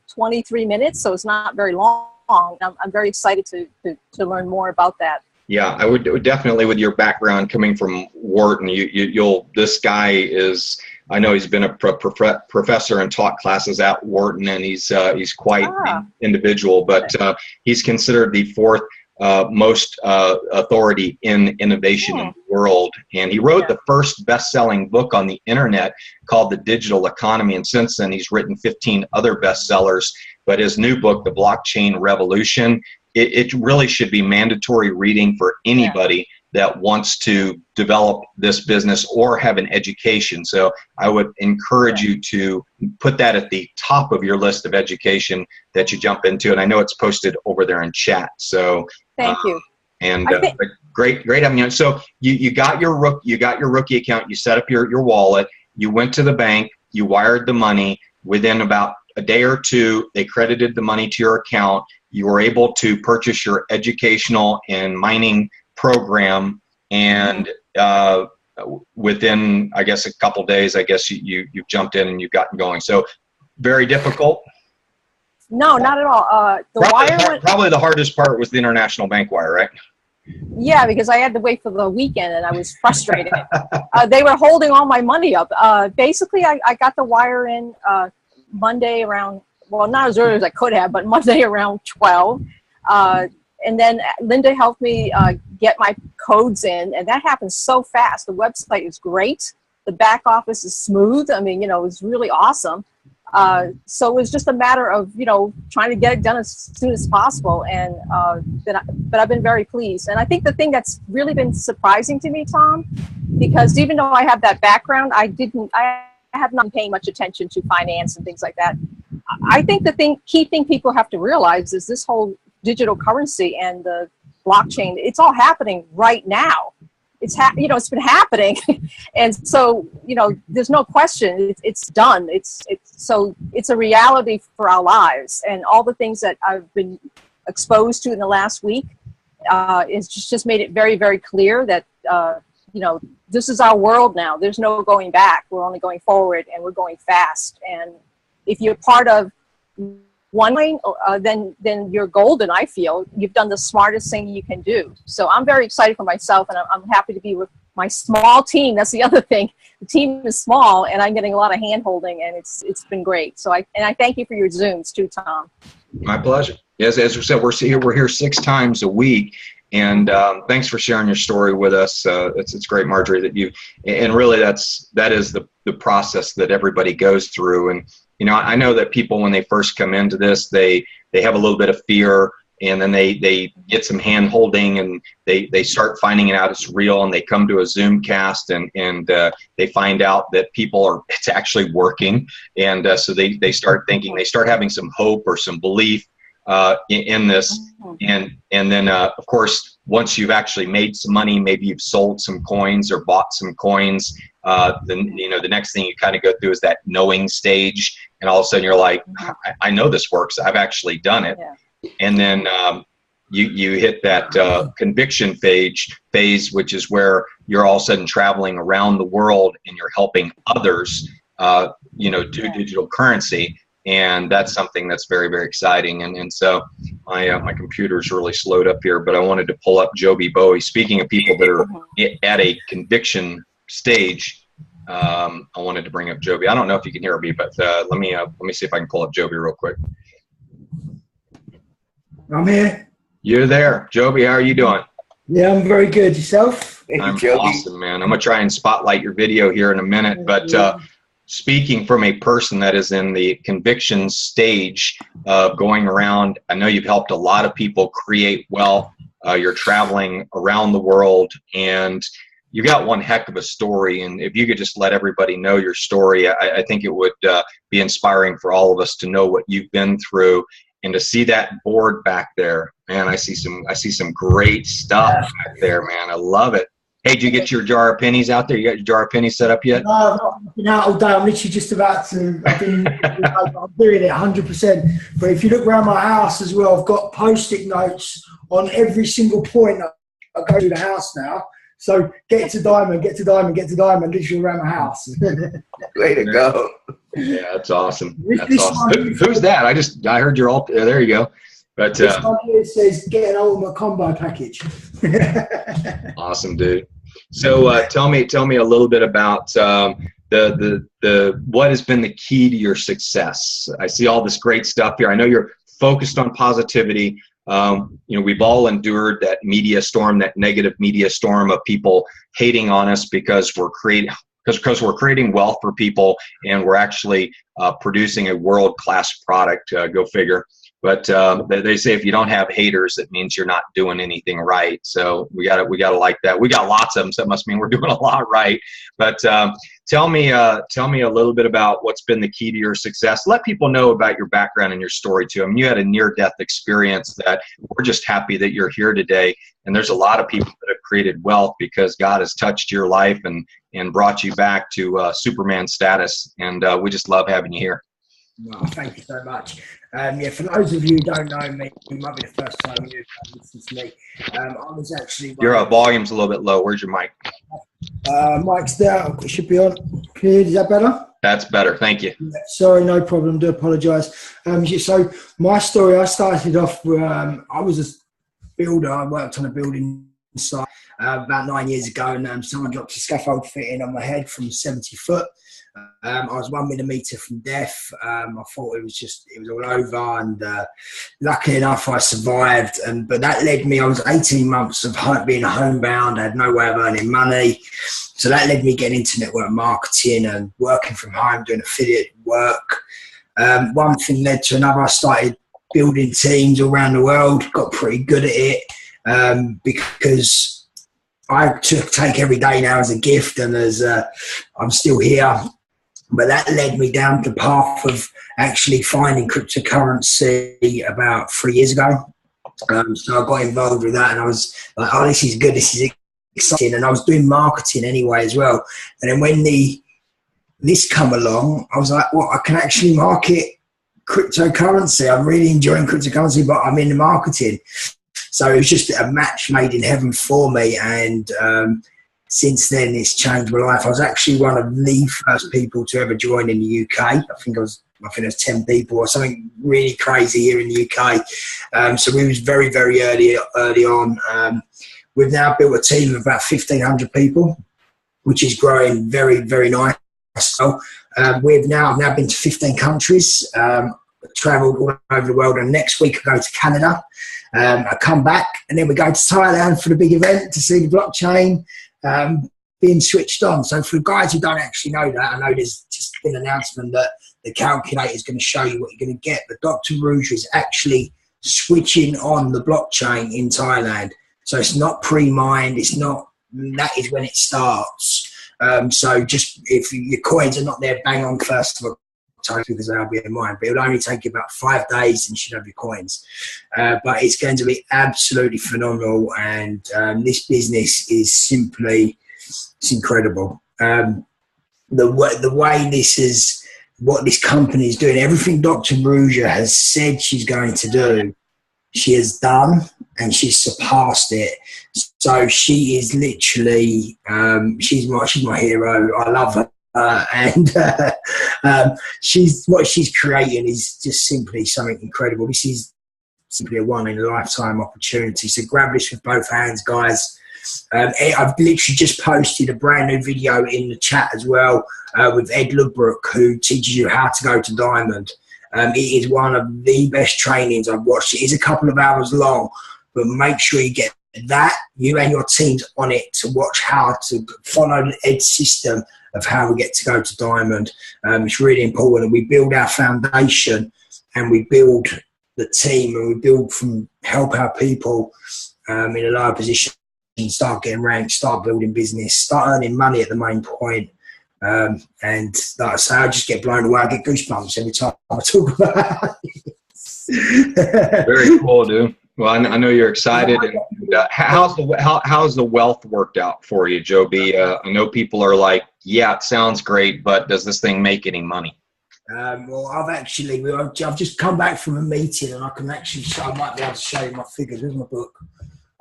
23 minutes, so it's not very long. I'm very excited to learn more about that. Yeah, I would definitely, with your background coming from Wharton, this guy is, I know he's been a professor and taught classes at Wharton, and he's quite an individual, but he's considered the 4th most authority in innovation in the world. And he wrote the first best-selling book on the internet called The Digital Economy. And since then, he's written 15 other bestsellers. But his new book, The Blockchain Revolution, it really should be mandatory reading for anybody that wants to develop this business or have an education. So I would encourage you to put that at the top of your list of education that you jump into. And I know it's posted over there in chat. So thank you. And great having you. So you got your rookie account. You set up your wallet. You went to the bank. You wired the money. Within about a day or two, they credited the money to your account. You were able to purchase your educational and mining program, and within, I guess, a couple days, I guess you've jumped in and you've gotten going. So very difficult? No, not at all. Probably the hardest part was the international bank wire, right? Yeah, because I had to wait for the weekend and I was frustrated. They were holding all my money up. Basically, I got the wire in Monday around well, not as early as I could have, but Monday around 12. And then Linda helped me get my codes in, and that happens so fast. The website is great. The back office is smooth. I mean, it was really awesome. So it was just a matter of, trying to get it done as soon as possible. And but I've been very pleased. And I think the thing that's really been surprising to me, Tom, because even though I have that background, I have not been paying much attention to finance and things like that. I think the key thing people have to realize is this whole digital currency and the blockchain, it's all happening right now. It's it's been happening. And so, there's no question it's done. It's a reality for our lives, and all the things that I've been exposed to in the last week, it's just made it very, very clear that, this is our world now. There's no going back. We're only going forward, and we're going fast. And if you're part of OneCoin, then you're golden. I feel you've done the smartest thing you can do. So I'm very excited for myself, and I'm happy to be with my small team. That's the other thing. The team is small, and I'm getting a lot of hand holding, and it's been great. So I thank you for your Zooms too, Tom. My pleasure. Yes, as we said, we're here 6 times a week. And thanks for sharing your story with us. It's great, Marjorie, and really that is the process that everybody goes through. And I know that people, when they first come into this, they have a little bit of fear, and then they get some hand holding, and they start finding out it's real, and they come to a Zoom cast, and they find out that it's actually working. And so they start thinking, they start having some hope or some belief in this. And then of course, once you've actually made some money, maybe you've sold some coins or bought some coins, then the next thing you kind of go through is that knowing stage, and all of a sudden you're like, I know this works. I've actually done it. Yeah. And then you hit that conviction phase, which is where you're all of a sudden traveling around the world, and you're helping others do digital currency. And that's something that's very, very exciting. And so my computer's really slowed up here, but I wanted to pull up Joby Bowie. Speaking of people that are at a conviction stage, I wanted to bring up Joby. I don't know if you can hear me, but let me see if I can pull up Joby real quick. I'm here. You're there. Joby, how are you doing? Yeah, I'm very good. Yourself? I'm awesome, man. I'm going to try and spotlight your video here in a minute, but speaking from a person that is in the conviction stage of going around, I know you've helped a lot of people create wealth. You're traveling around the world, and you got one heck of a story. And if you could just let everybody know your story, I think it would be inspiring for all of us to know what you've been through, and to see that board back there. Man, I see some great stuff back there, man. I love it. Hey, did you get your jar of pennies out there? You got your jar of pennies set up yet? No, I've been out all day. I'm literally just about to. I'm doing it 100%. But if you look around my house as well, I've got Post-it notes on every single point I go to the house now. So get to diamond, get to diamond, get to diamond, literally around my house. Way to go. Yeah, that's awesome. That's awesome. Who's that? I heard you're all there. You go. But this one here says get an ultimate combo package. Awesome, dude. So tell me a little bit about the what has been the key to your success. I see all this great stuff here. I know you're focused on positivity. We've all endured that media storm, that negative media storm of people hating on us because we're creating wealth for people, and we're actually producing a world-class product. Go figure. But they say if you don't have haters, it means you're not doing anything right. So we gotta like that. We got lots of them, so that must mean we're doing a lot right. But tell me a little bit about what's been the key to your success. Let people know about your background and your story too. I mean, you had a near-death experience that we're just happy that you're here today. And there's a lot of people that have created wealth because God has touched your life and brought you back to Superman status. And we just love having you here. Well, thank you so much. For those of you who don't know me, it might be the first time you've listened to me. I was actually... Your volume's a little bit low. Where's your mic? Mic's there. It should be on. Is that better? That's better. Thank you. Sorry, no problem. Do apologise. So my story, I started off with, I was a builder. I worked on a building site about 9 years ago, and someone dropped a scaffold fitting on my head from 70 foot. I was 1 millimeter from death. I thought it was all over, and luckily enough, I survived. But that led me. I was 18 months of being homebound. I had no way of earning money, so that led me getting into network marketing and working from home, doing affiliate work. One thing led to another. I started building teams all around the world. Got pretty good at it because I take every day now as a gift, and as I'm still here. But that led me down the path of actually finding cryptocurrency about 3 years ago. So I got involved with that, and I was like, oh, this is good, this is exciting. And I was doing marketing anyway as well. And then when this come along, I was like, well, I can actually market cryptocurrency. I'm really enjoying cryptocurrency, but I'm in the marketing. So it was just a match made in heaven for me. And since then, it's changed my life. I was actually one of the first people to ever join in the UK. I think there's 10 people or something really crazy here in the UK. So we was very, very early on. We've now built a team of about 1,500 people, which is growing very, very nice. So I've now been to 15 countries, traveled all over the world, and next week I go to Canada. I come back, and then we go to Thailand for the big event to see the blockchain being switched on. So for guys who don't actually know that, I know there's just been an announcement that the calculator is going to show you what you're going to get, but Dr. Rouge is actually switching on the blockchain in Thailand. So it's not pre-mined, that is when it starts. So just if your coins are not there bang on 1st of October, because they'll be in mind, but it'll only take you about 5 days and you should have your coins. But it's going to be absolutely phenomenal, and this business is simply, it's incredible. The way this is, what this company is doing, everything Dr. Rouge has said she's going to do, she has done, and she's surpassed it. So she is literally, she's my hero. I love her. And what she's creating is just simply something incredible. This is simply a one-in-a-lifetime opportunity. So grab this with both hands, guys. I've literally just posted a brand new video in the chat as well with Ed Ludbrook, who teaches you how to go to Diamond. It is one of the best trainings I've watched. It is a couple of hours long, but make sure you get that, you and your teams on it, to watch how to follow Ed's system of how we get to go to Diamond. It's really important, and we build our foundation, and we build the team, and we build from help our people in a lower position, start getting ranked, start building business, start earning money at the main point. And like I say, I just get blown away. I get goosebumps every time I talk about it. Very cool, dude. Well, I know you're excited. And how's the wealth worked out for you, Joe B? I know people are like, yeah, it sounds great, but does this thing make any money? Well, I've just come back from a meeting, and I might be able to show you my figures. Here's my book.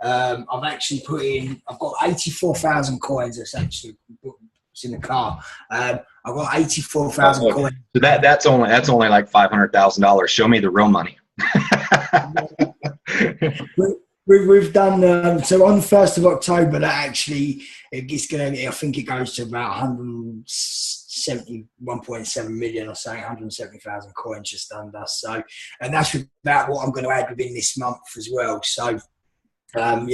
I've actually I've got 84,000 coins. It's actually in the car. I've got 84,000 coins. So that's only like $500,000. Show me the real money. We've done so on the 1st of October. That actually it's going to. I think it goes to about 171.7 million or something. 170,000 coins just under. So, and that's about what I'm going to add within this month as well. So. So from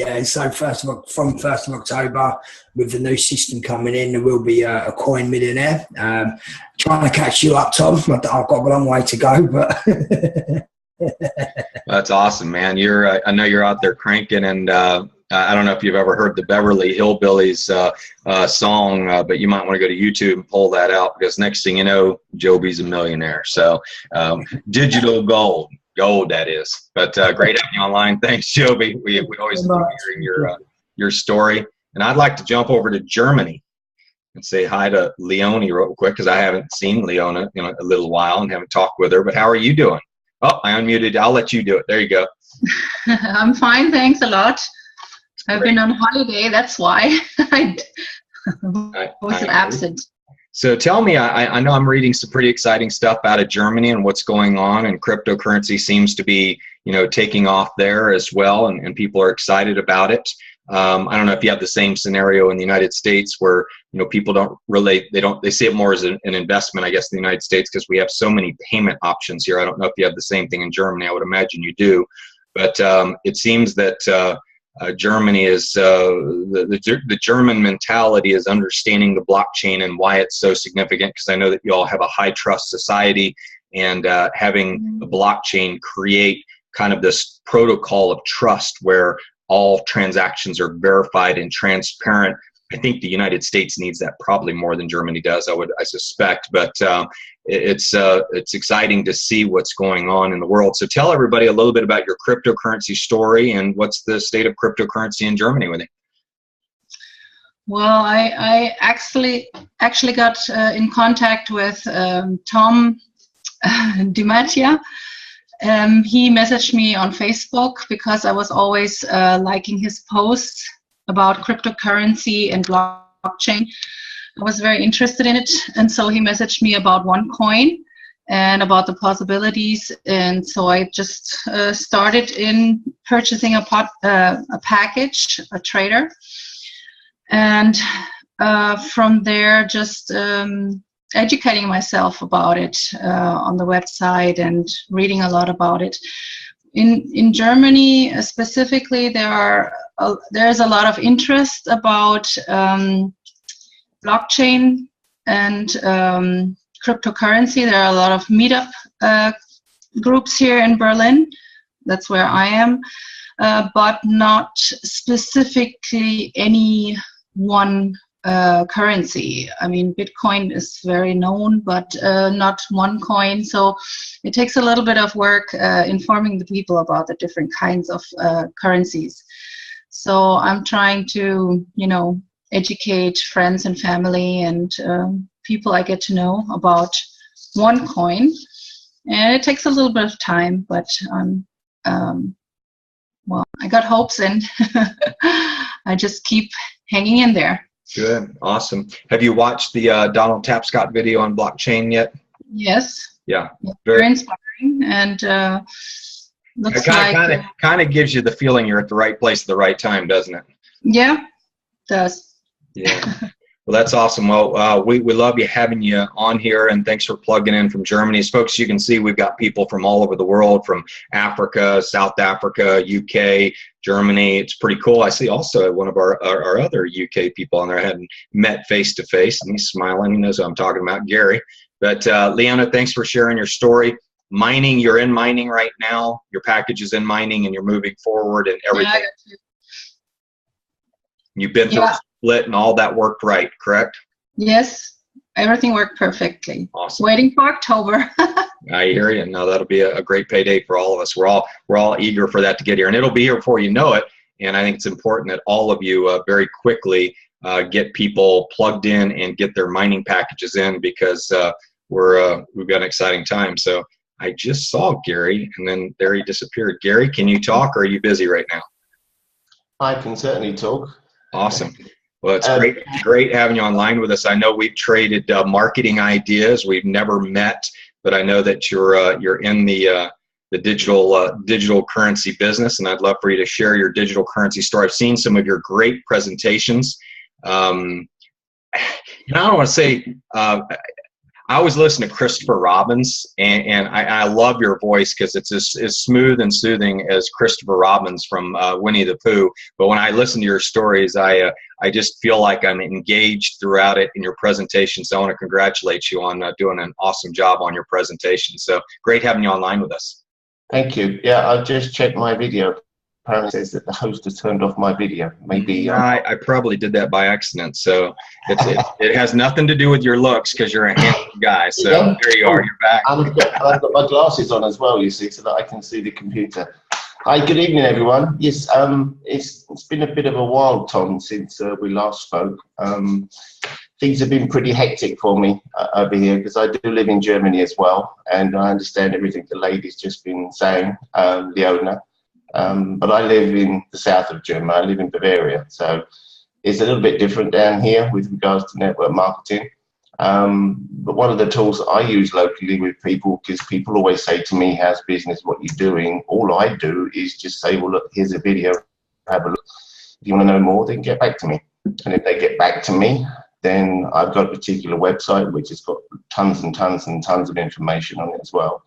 1st of October, with the new system coming in, there will be a coin millionaire. Trying to catch you up, Tom. I've got a long way to go, but that's awesome, man. I know you're out there cranking, and I don't know if you've ever heard the Beverly Hillbillies song, but you might want to go to YouTube and pull that out, because next thing you know, Joby's a millionaire. So digital gold, that is. But great having you online. Thanks, Joby. We always love hearing your story. And I'd like to jump over to Germany and say hi to Leonie real quick, because I haven't seen Leona in a little while and haven't talked with her. But how are you doing? Oh, I unmuted. I'll let you do it. There you go. I'm fine. Thanks a lot. I've been on holiday. That's why I was absent. So tell me, I know I'm reading some pretty exciting stuff out of Germany and what's going on, and cryptocurrency seems to be, taking off there as well, and people are excited about it. I don't know if you have the same scenario in the United States where, people don't really, they see it more as an investment, I guess, in the United States, because we have so many payment options here. I don't know if you have the same thing in Germany. I would imagine you do. But it seems that Germany is, the German mentality is understanding the blockchain and why it's so significant, because I know that you all have a high trust society, and having the blockchain create kind of this protocol of trust where all transactions are verified and transparent. I think the United States needs that probably more than Germany does, I suspect. But it's exciting to see what's going on in the world. So tell everybody a little bit about your cryptocurrency story and what's the state of cryptocurrency in Germany with it. Well, I actually got in contact with Tom DiMattia. He messaged me on Facebook because I was always liking his posts about cryptocurrency and blockchain. I was very interested in it, and so he messaged me about OneCoin and about the possibilities, and so I just started in purchasing a package, a trader, and from there just educating myself about it on the website and reading a lot about it. In Germany specifically, there's a lot of interest about blockchain and cryptocurrency. There are a lot of meetup groups here in Berlin. That's where I am, but not specifically any one currency. I mean, Bitcoin is very known, but not OneCoin. So it takes a little bit of work informing the people about the different kinds of currencies. So I'm trying to, educate friends and family and people I get to know about OneCoin. And it takes a little bit of time, but well, I got hopes, and I just keep hanging in there. Good. Awesome. Have you watched the Donald Tapscott video on blockchain yet? Yes. Yeah. Very inspiring, and looks like kind of gives you the feeling you're at the right place at the right time, doesn't it? Yeah, it does. Yeah. Well, that's awesome. Well, we love having you on here, and thanks for plugging in from Germany. As folks, you can see we've got people from all over the world, from Africa, South Africa, UK, Germany. It's pretty cool. I see also one of our other UK people on there I hadn't met face to face, and he's smiling. He knows who I'm talking about, Gary. But Leona, thanks for sharing your story. Mining, you're in mining right now. Your package is in mining, and you're moving forward and everything. Yeah, you've been through a split and all that worked right, correct? Yes, everything worked perfectly. Awesome. Waiting for October. I hear you. No, that'll be a great payday for all of us. We're all eager for that to get here, and it'll be here before you know it. And I think it's important that all of you very quickly get people plugged in and get their mining packages in, because we've got an exciting time. So I just saw Gary, and then there he disappeared. Gary, can you talk, or are you busy right now? I can certainly talk. Awesome. Well, it's great having you online with us. I know we've traded marketing ideas. We've never met, but I know that you're in the digital currency business, and I'd love for you to share your digital currency story. I've seen some of your great presentations. And I don't want to say I always listen to Christopher Robbins, and I love your voice because it's as smooth and soothing as Christopher Robbins from Winnie the Pooh. But when I listen to your stories, I just feel like I'm engaged throughout it in your presentation. So I want to congratulate you on doing an awesome job on your presentation. So great having you online with us. Thank you. Yeah, I just checked my video. Apparently says that the host has turned off my video. Maybe I probably did that by accident. So it has nothing to do with your looks, because you're a handsome guy. So yeah. There you are. You're back. I've got my glasses on as well, you see, so that I can see the computer. Hi, good evening, everyone. Yes, it's been a bit of a while, Tom, since we last spoke. Things have been pretty hectic for me over here, because I do live in Germany as well, and I understand everything the lady's just been saying, Leona. But I live in the south of Germany. I live in Bavaria, so it's a little bit different down here with regards to network marketing. But one of the tools I use locally with people, because people always say to me, how's business, what you're doing? All I do is just say, well, look, here's a video, have a look. If you want to know more, then get back to me. And if they get back to me, Then I've got a particular website which has got tons and tons and tons of information on it as well.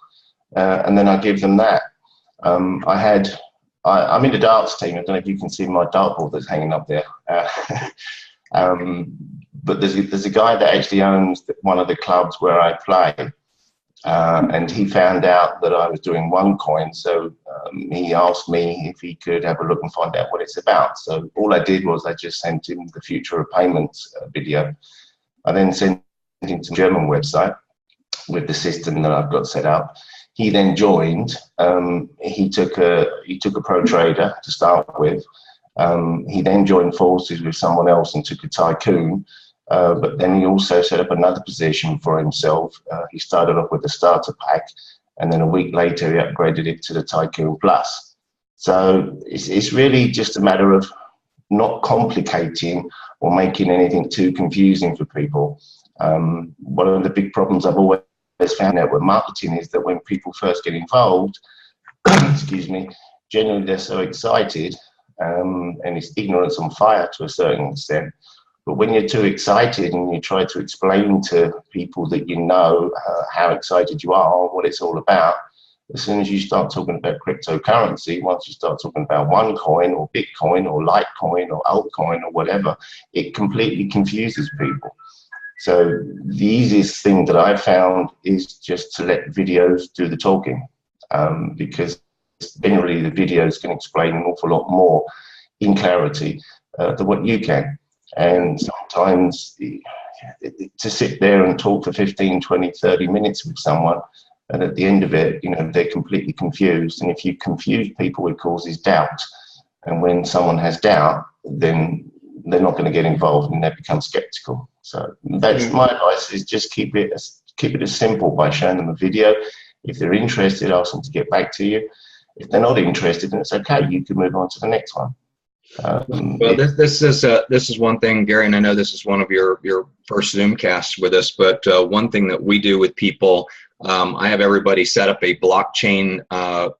And then I give them that. I'm in the darts team. I don't know if you can see my dartboard that's hanging up there. But there's a guy that actually owns one of the clubs where I play. And he found out that I was doing OneCoin, so he asked me if he could have a look and find out what it's about. So all I did was I just sent him the Future of Payments video. I then sent him to the German website with the system that I've got set up. He then joined. He took a pro trader to start with. He then joined forces with someone else and took a tycoon. But then he also set up another position for himself. He started off with the starter pack, and then a week later he upgraded it to the Tycoon Plus. So it's really just a matter of not complicating or making anything too confusing for people. One of the big problems I've always found out with marketing is that when people first get involved, excuse me, generally they're so excited, and it's ignorance on fire to a certain extent. But when you're too excited and you try to explain to people that you know how excited you are, what it's all about, as soon as you start talking about cryptocurrency, once you start talking about OneCoin or Bitcoin or Litecoin or altcoin or whatever, it completely confuses people. So the easiest thing that I've found is just to let videos do the talking, because generally the videos can explain an awful lot more in clarity than what you can. And sometimes to sit there and talk for 15, 20, 30 minutes with someone, and at the end of it, you know, they're completely confused. And if you confuse people, it causes doubt. And when someone has doubt, then they're not going to get involved and they become skeptical. So that's my advice, is just keep it as simple by showing them a video. If they're interested, ask them to get back to you. If they're not interested, then it's okay. You can move on to the next one. Well, this is one thing, Gary, and I know this is one of your first Zoomcasts with us, but one thing that we do with people, I have everybody set up a blockchain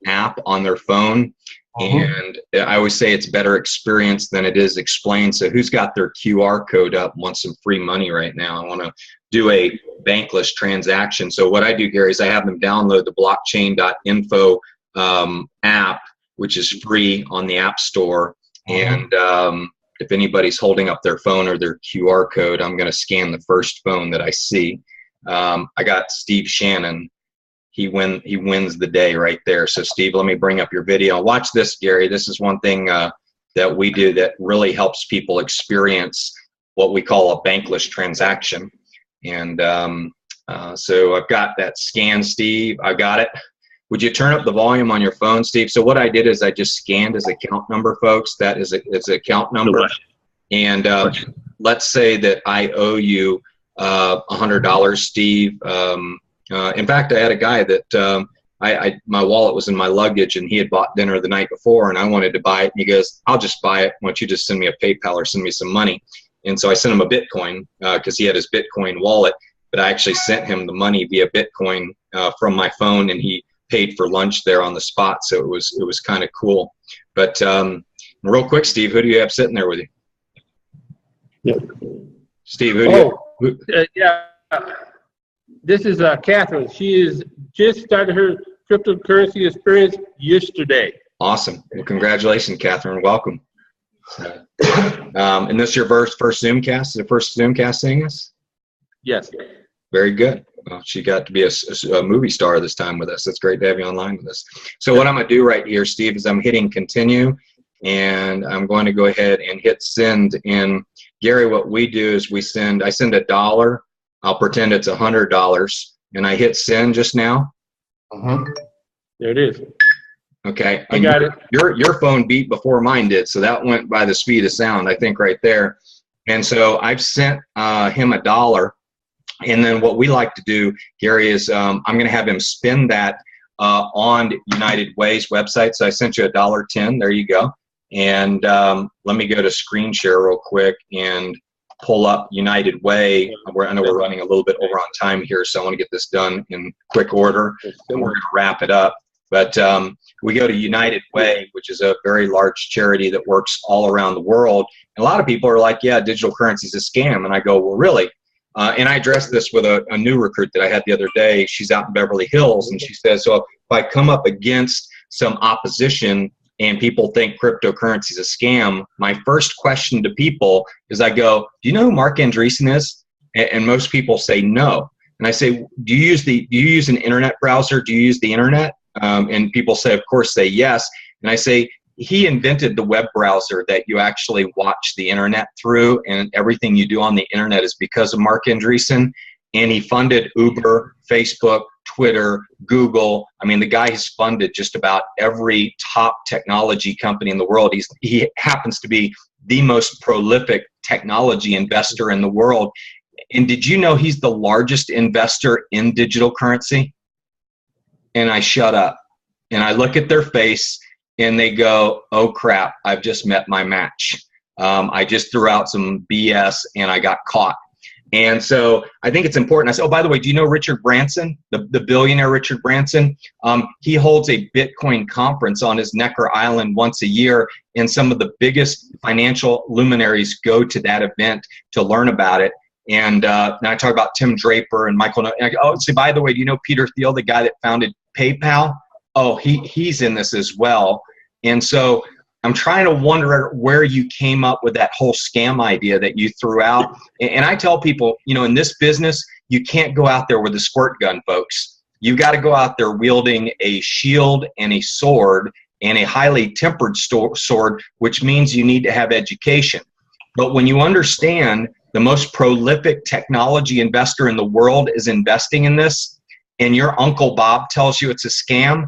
app on their phone, and I always say it's better experience than it is explained. So who's got their QR code up and wants some free money right now? I want to do a bankless transaction. So what I do, Gary, is I have them download the blockchain.info app, which is free on the App Store. And if anybody's holding up their phone or their QR code, I'm going to scan the first phone that I see. I got Steve Shannon. He wins the day right there. So Steve, let me bring up your video. Watch this, Gary. This is one thing that we do that really helps people experience what we call a bankless transaction. And so I've got that scan, Steve. I got it. Would you turn up the volume on your phone, Steve? So what I did is I just scanned his account number, folks. That is it's an account number. And let's say that I owe you $100, Steve. In fact, I had a guy that my wallet was in my luggage, and he had bought dinner the night before, and I wanted to buy it. And he goes, "I'll just buy it. Why don't you just send me a PayPal or send me some money?" And so I sent him a Bitcoin because he had his Bitcoin wallet. But I actually sent him the money via Bitcoin from my phone, and he paid for lunch there on the spot, so it was kind of cool. But real quick, Steve, who do you have sitting there with you? Yep. Steve, who yeah, this is Catherine. She is just started her cryptocurrency experience yesterday. Awesome. Well, congratulations, Catherine. Welcome. And this is your first Zoomcast? The first Zoomcast seeing us? Yes. Very good. Well, she got to be a movie star this time with us. It's great to have you online with us. So what I'm going to do right here, Steve, is I'm hitting continue, and I'm going to go ahead and hit send. And Gary, what we do is I send $1. I'll pretend it's $100, and I hit send just now. There it is. Okay. I got it. Your phone beat before mine did, so that went by the speed of sound, I think, right there. And so I've sent him $1. And then what we like to do, Gary, is I'm going to have him spend that on United Way's website. So I sent you $1.10. There you go. And let me go to screen share real quick and pull up United Way. I know we're running a little bit over on time here, so I want to get this done in quick order. And we're going to wrap it up. But we go to United Way, which is a very large charity that works all around the world. And a lot of people are like, yeah, digital currency is a scam. And I go, well, really? And I addressed this with a new recruit that I had the other day. She's out in Beverly Hills, and she says, so if I come up against some opposition and people think cryptocurrency is a scam, my first question to people is I go, do you know who Mark Andreessen is? And most people say no. And I say, do you use an internet browser? Do you use the internet? And people say, of course, say yes. And I say, he invented the web browser that you actually watch the internet through, and everything you do on the internet is because of Mark Andreessen. And he funded Uber, Facebook, Twitter, Google. I mean, the guy has funded just about every top technology company in the world. He happens to be the most prolific technology investor in the world. And did you know he's the largest investor in digital currency? And I shut up. And I look at their face, and they go, oh, crap, I've just met my match. I just threw out some BS, and I got caught. And so I think it's important. I said, oh, by the way, do you know Richard Branson, the billionaire Richard Branson? He holds a Bitcoin conference on his Necker Island once a year, and some of the biggest financial luminaries go to that event to learn about it. And now I talk about Tim Draper and Michael. And I go, oh, so by the way, do you know Peter Thiel, the guy that founded PayPal? Oh, he's in this as well. And so I'm trying to wonder where you came up with that whole scam idea that you threw out. And I tell people, you know, in this business, you can't go out there with a squirt gun, folks. You've got to go out there wielding a shield and a sword, and a highly tempered sword, which means you need to have education. But when you understand the most prolific technology investor in the world is investing in this, and your Uncle Bob tells you it's a scam,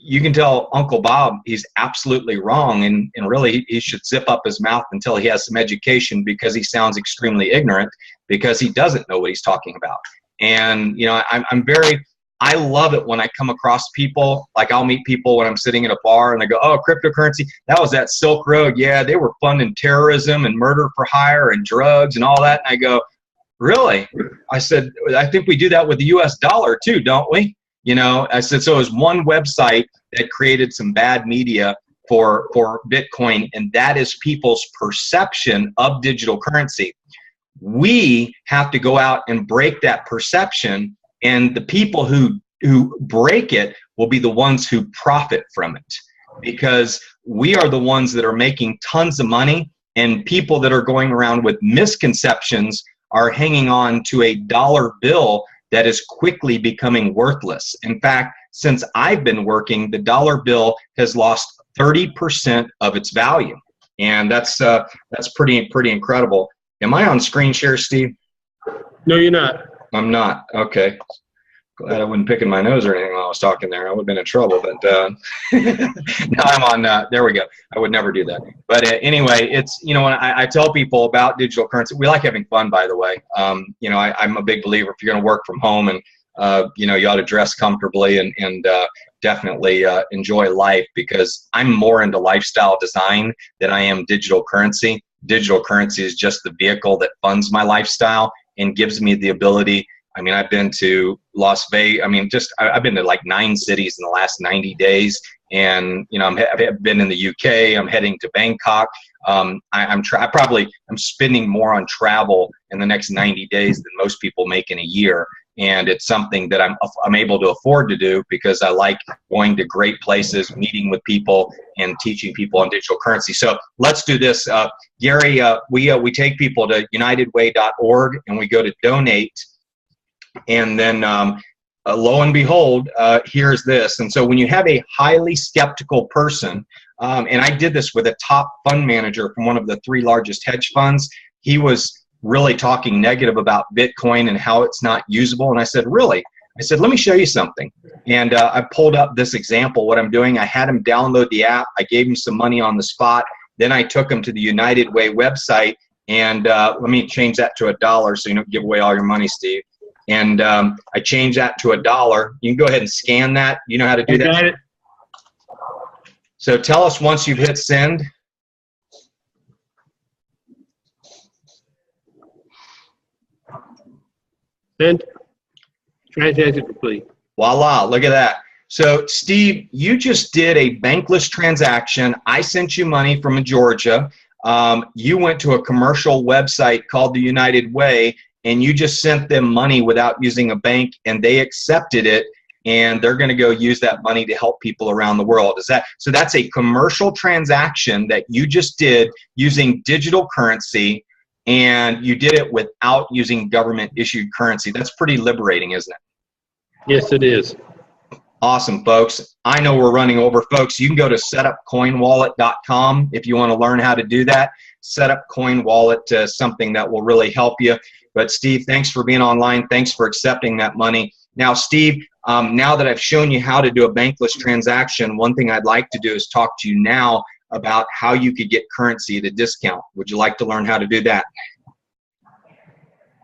you can tell Uncle Bob he's absolutely wrong, and really he should zip up his mouth until he has some education, because he sounds extremely ignorant, because he doesn't know what he's talking about. And you know, I love it when I come across people, like I'll meet people when I'm sitting in a bar and I go, oh, cryptocurrency, that was that Silk Road. Yeah, they were funding terrorism and murder for hire and drugs and all that. And I go, really? I said, I think we do that with the US dollar too, don't we? You know, I said, so it was one website that created some bad media for Bitcoin, and that is people's perception of digital currency. We have to go out and break that perception, and the people who break it will be the ones who profit from it, because we are the ones that are making tons of money, and people that are going around with misconceptions are hanging on to a dollar bill that is quickly becoming worthless. In fact, since I've been working, the dollar bill has lost 30% of its value, and that's pretty incredible. Am I on screen share, Steve? No, you're not. I'm not. Okay. Glad I wasn't picking my nose or anything while I was talking there. I would have been in trouble. But now I'm on. There we go. I would never do that. But anyway, it's, you know, when I tell people about digital currency, we like having fun, by the way. You know, I'm a big believer if you're going to work from home, and you know, you ought to dress comfortably and definitely enjoy life, because I'm more into lifestyle design than I am digital currency. Digital currency is just the vehicle that funds my lifestyle and gives me the ability. I mean, I've been to Las Vegas. I mean, I've been to like 9 cities in the last 90 days. And, you know, I've been in the UK. I'm heading to Bangkok. I'm spending more on travel in the next 90 days than most people make in a year. And it's something that I'm able to afford to do, because I like going to great places, meeting with people, and teaching people on digital currency. So let's do this. Gary, we take people to unitedway.org, and we go to donate. And then lo and behold, here's this. And so when you have a highly skeptical person, and I did this with a top fund manager from one of the 3 largest hedge funds, he was really talking negative about Bitcoin and how it's not usable. And I said, really? I said, let me show you something. And I pulled up this example, what I'm doing. I had him download the app. I gave him some money on the spot. Then I took him to the United Way website. And let me change that to $1 so you don't give away all your money, Steve. And I changed that to $1. You can go ahead and scan that. You know how to do that? Got it. So tell us once you've hit send. Send. Transaction complete. Voila, look at that. So, Steve, you just did a bankless transaction. I sent you money from Georgia. You went to a commercial website called the United Way, and you just sent them money without using a bank, and they accepted it, and they're going to go use that money to help people around the world. So that's a commercial transaction that you just did using digital currency, and you did it without using government-issued currency. That's pretty liberating, isn't it? Yes, it is. Awesome, folks. I know we're running over, folks. You can go to setupcoinwallet.com if you want to learn how to do that. Setupcoinwallet, something that will really help you. But, Steve, thanks for being online. Thanks for accepting that money. Now, Steve, now that I've shown you how to do a bankless transaction, one thing I'd like to do is talk to you now about how you could get currency at a discount. Would you like to learn how to do that?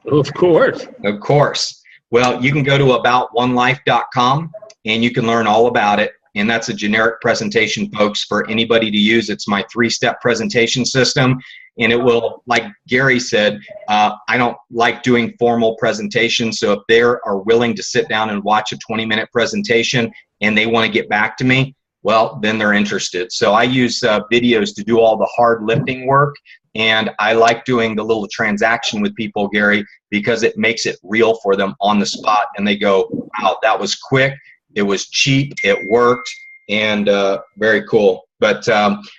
Of course. Of course. Well, you can go to aboutonelife.com and you can learn all about it. And that's a generic presentation, folks, for anybody to use. It's my 3-step presentation system. And it will, like Gary said, I don't like doing formal presentations. So if they are willing to sit down and watch a 20-minute presentation and they want to get back to me, well, then they're interested. So I use videos to do all the hard lifting work. And I like doing the little transaction with people, Gary, because it makes it real for them on the spot. And they go, wow, that was quick. It was cheap. It worked. And very cool. But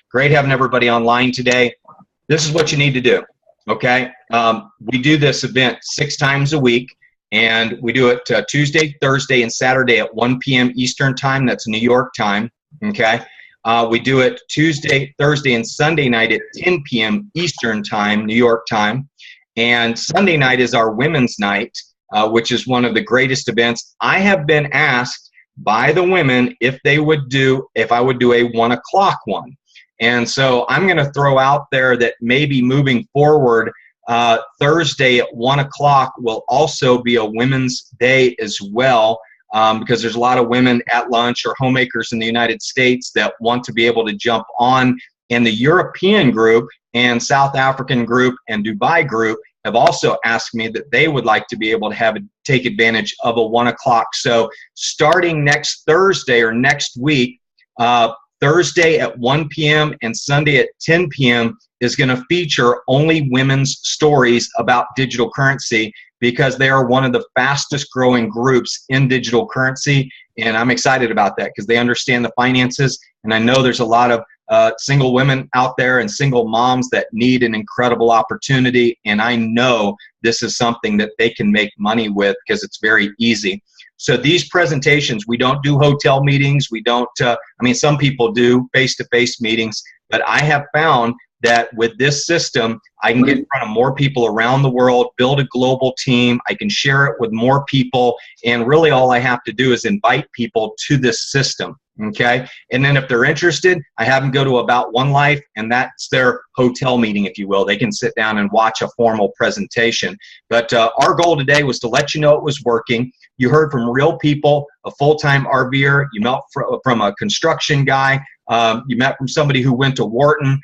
great having everybody online today. This is what you need to do, okay? We do this event 6 times a week, and we do it Tuesday, Thursday, and Saturday at 1 p.m. Eastern Time. That's New York time, okay? We do it Tuesday, Thursday, and Sunday night at 10 p.m. Eastern Time, New York time. And Sunday night is our Women's Night, which is one of the greatest events. I have been asked by the women if I would do a 1 o'clock one. And so I'm going to throw out there that maybe moving forward, Thursday at 1 o'clock will also be a Women's Day as well, because there's a lot of women at lunch or homemakers in the United States that want to be able to jump on. And the European group and South African group and Dubai group have also asked me that they would like to be able to take advantage of a 1 o'clock. So starting next Thursday or next week, Thursday at 1 p.m. and Sunday at 10 p.m. is going to feature only women's stories about digital currency, because they are one of the fastest growing groups in digital currency. And I'm excited about that because they understand the finances. And I know there's a lot of single women out there and single moms that need an incredible opportunity. And I know this is something that they can make money with because it's very easy. So these presentations, we don't do hotel meetings. We don't, some people do face-to-face meetings, but I have found that with this system, I can get in front of more people around the world, build a global team. I can share it with more people. And really all I have to do is invite people to this system. Okay. And then if they're interested, I have them go to About One Life, and that's their hotel meeting, if you will. They can sit down and watch a formal presentation. But our goal today was to let you know it was working. You heard from real people, a full-time RVer. You met from a construction guy. You met from somebody who went to Wharton.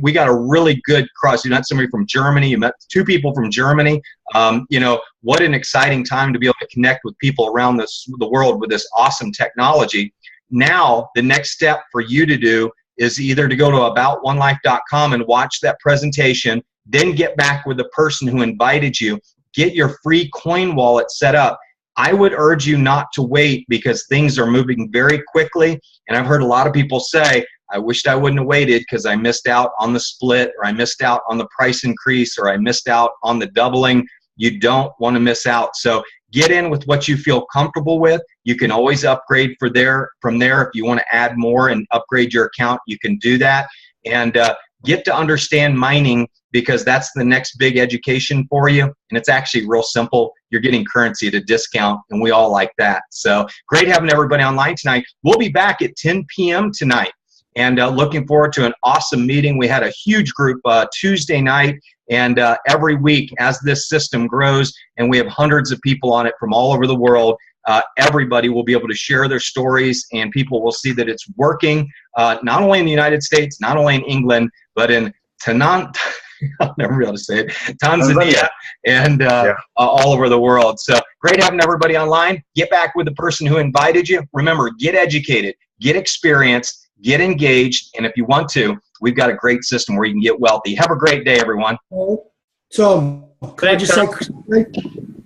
We got a really good cross. You met somebody from Germany. You met 2 people from Germany. What an exciting time to be able to connect with people around the world with this awesome technology. Now, the next step for you to do is either to go to aboutonelife.com and watch that presentation, then get back with the person who invited you, get your free coin wallet set up. I would urge you not to wait because things are moving very quickly. And I've heard a lot of people say, I wished I wouldn't have waited because I missed out on the split, or I missed out on the price increase, or I missed out on the doubling. You don't want to miss out. So get in with what you feel comfortable with. You can always upgrade from there. If you want to add more and upgrade your account, you can do that. And get to understand mining, because that's the next big education for you. And it's actually real simple. You're getting currency at a discount, and we all like that. So great having everybody online tonight. We'll be back at 10 p.m. tonight. And looking forward to an awesome meeting. We had a huge group Tuesday night, and every week as this system grows, and we have hundreds of people on it from all over the world, everybody will be able to share their stories, and people will see that it's working, not only in the United States, not only in England, but in I'll never be able to say it, Tanzania, and all over the world. So great having everybody online. Get back with the person who invited you. Remember, get educated, get experienced, get engaged, and if you want to, we've got a great system where you can get wealthy. Have a great day, everyone. Tom, can I just say,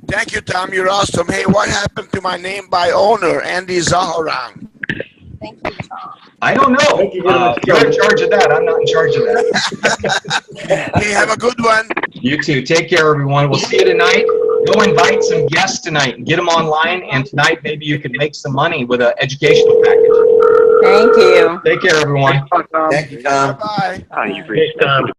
Thank you, Tom. You're awesome. Hey, what happened to my name by owner, Andy Zaharan? Thank you, Tom. I don't know. Thank you very much, You're in charge of that. I'm not in charge of that. Hey, have a good one. You too. Take care, everyone. We'll see you tonight. Go invite some guests tonight and get them online. And tonight, maybe you can make some money with an educational package. Thank you. Take care, everyone. Thank you, Tom. Bye. Thanks, Tom.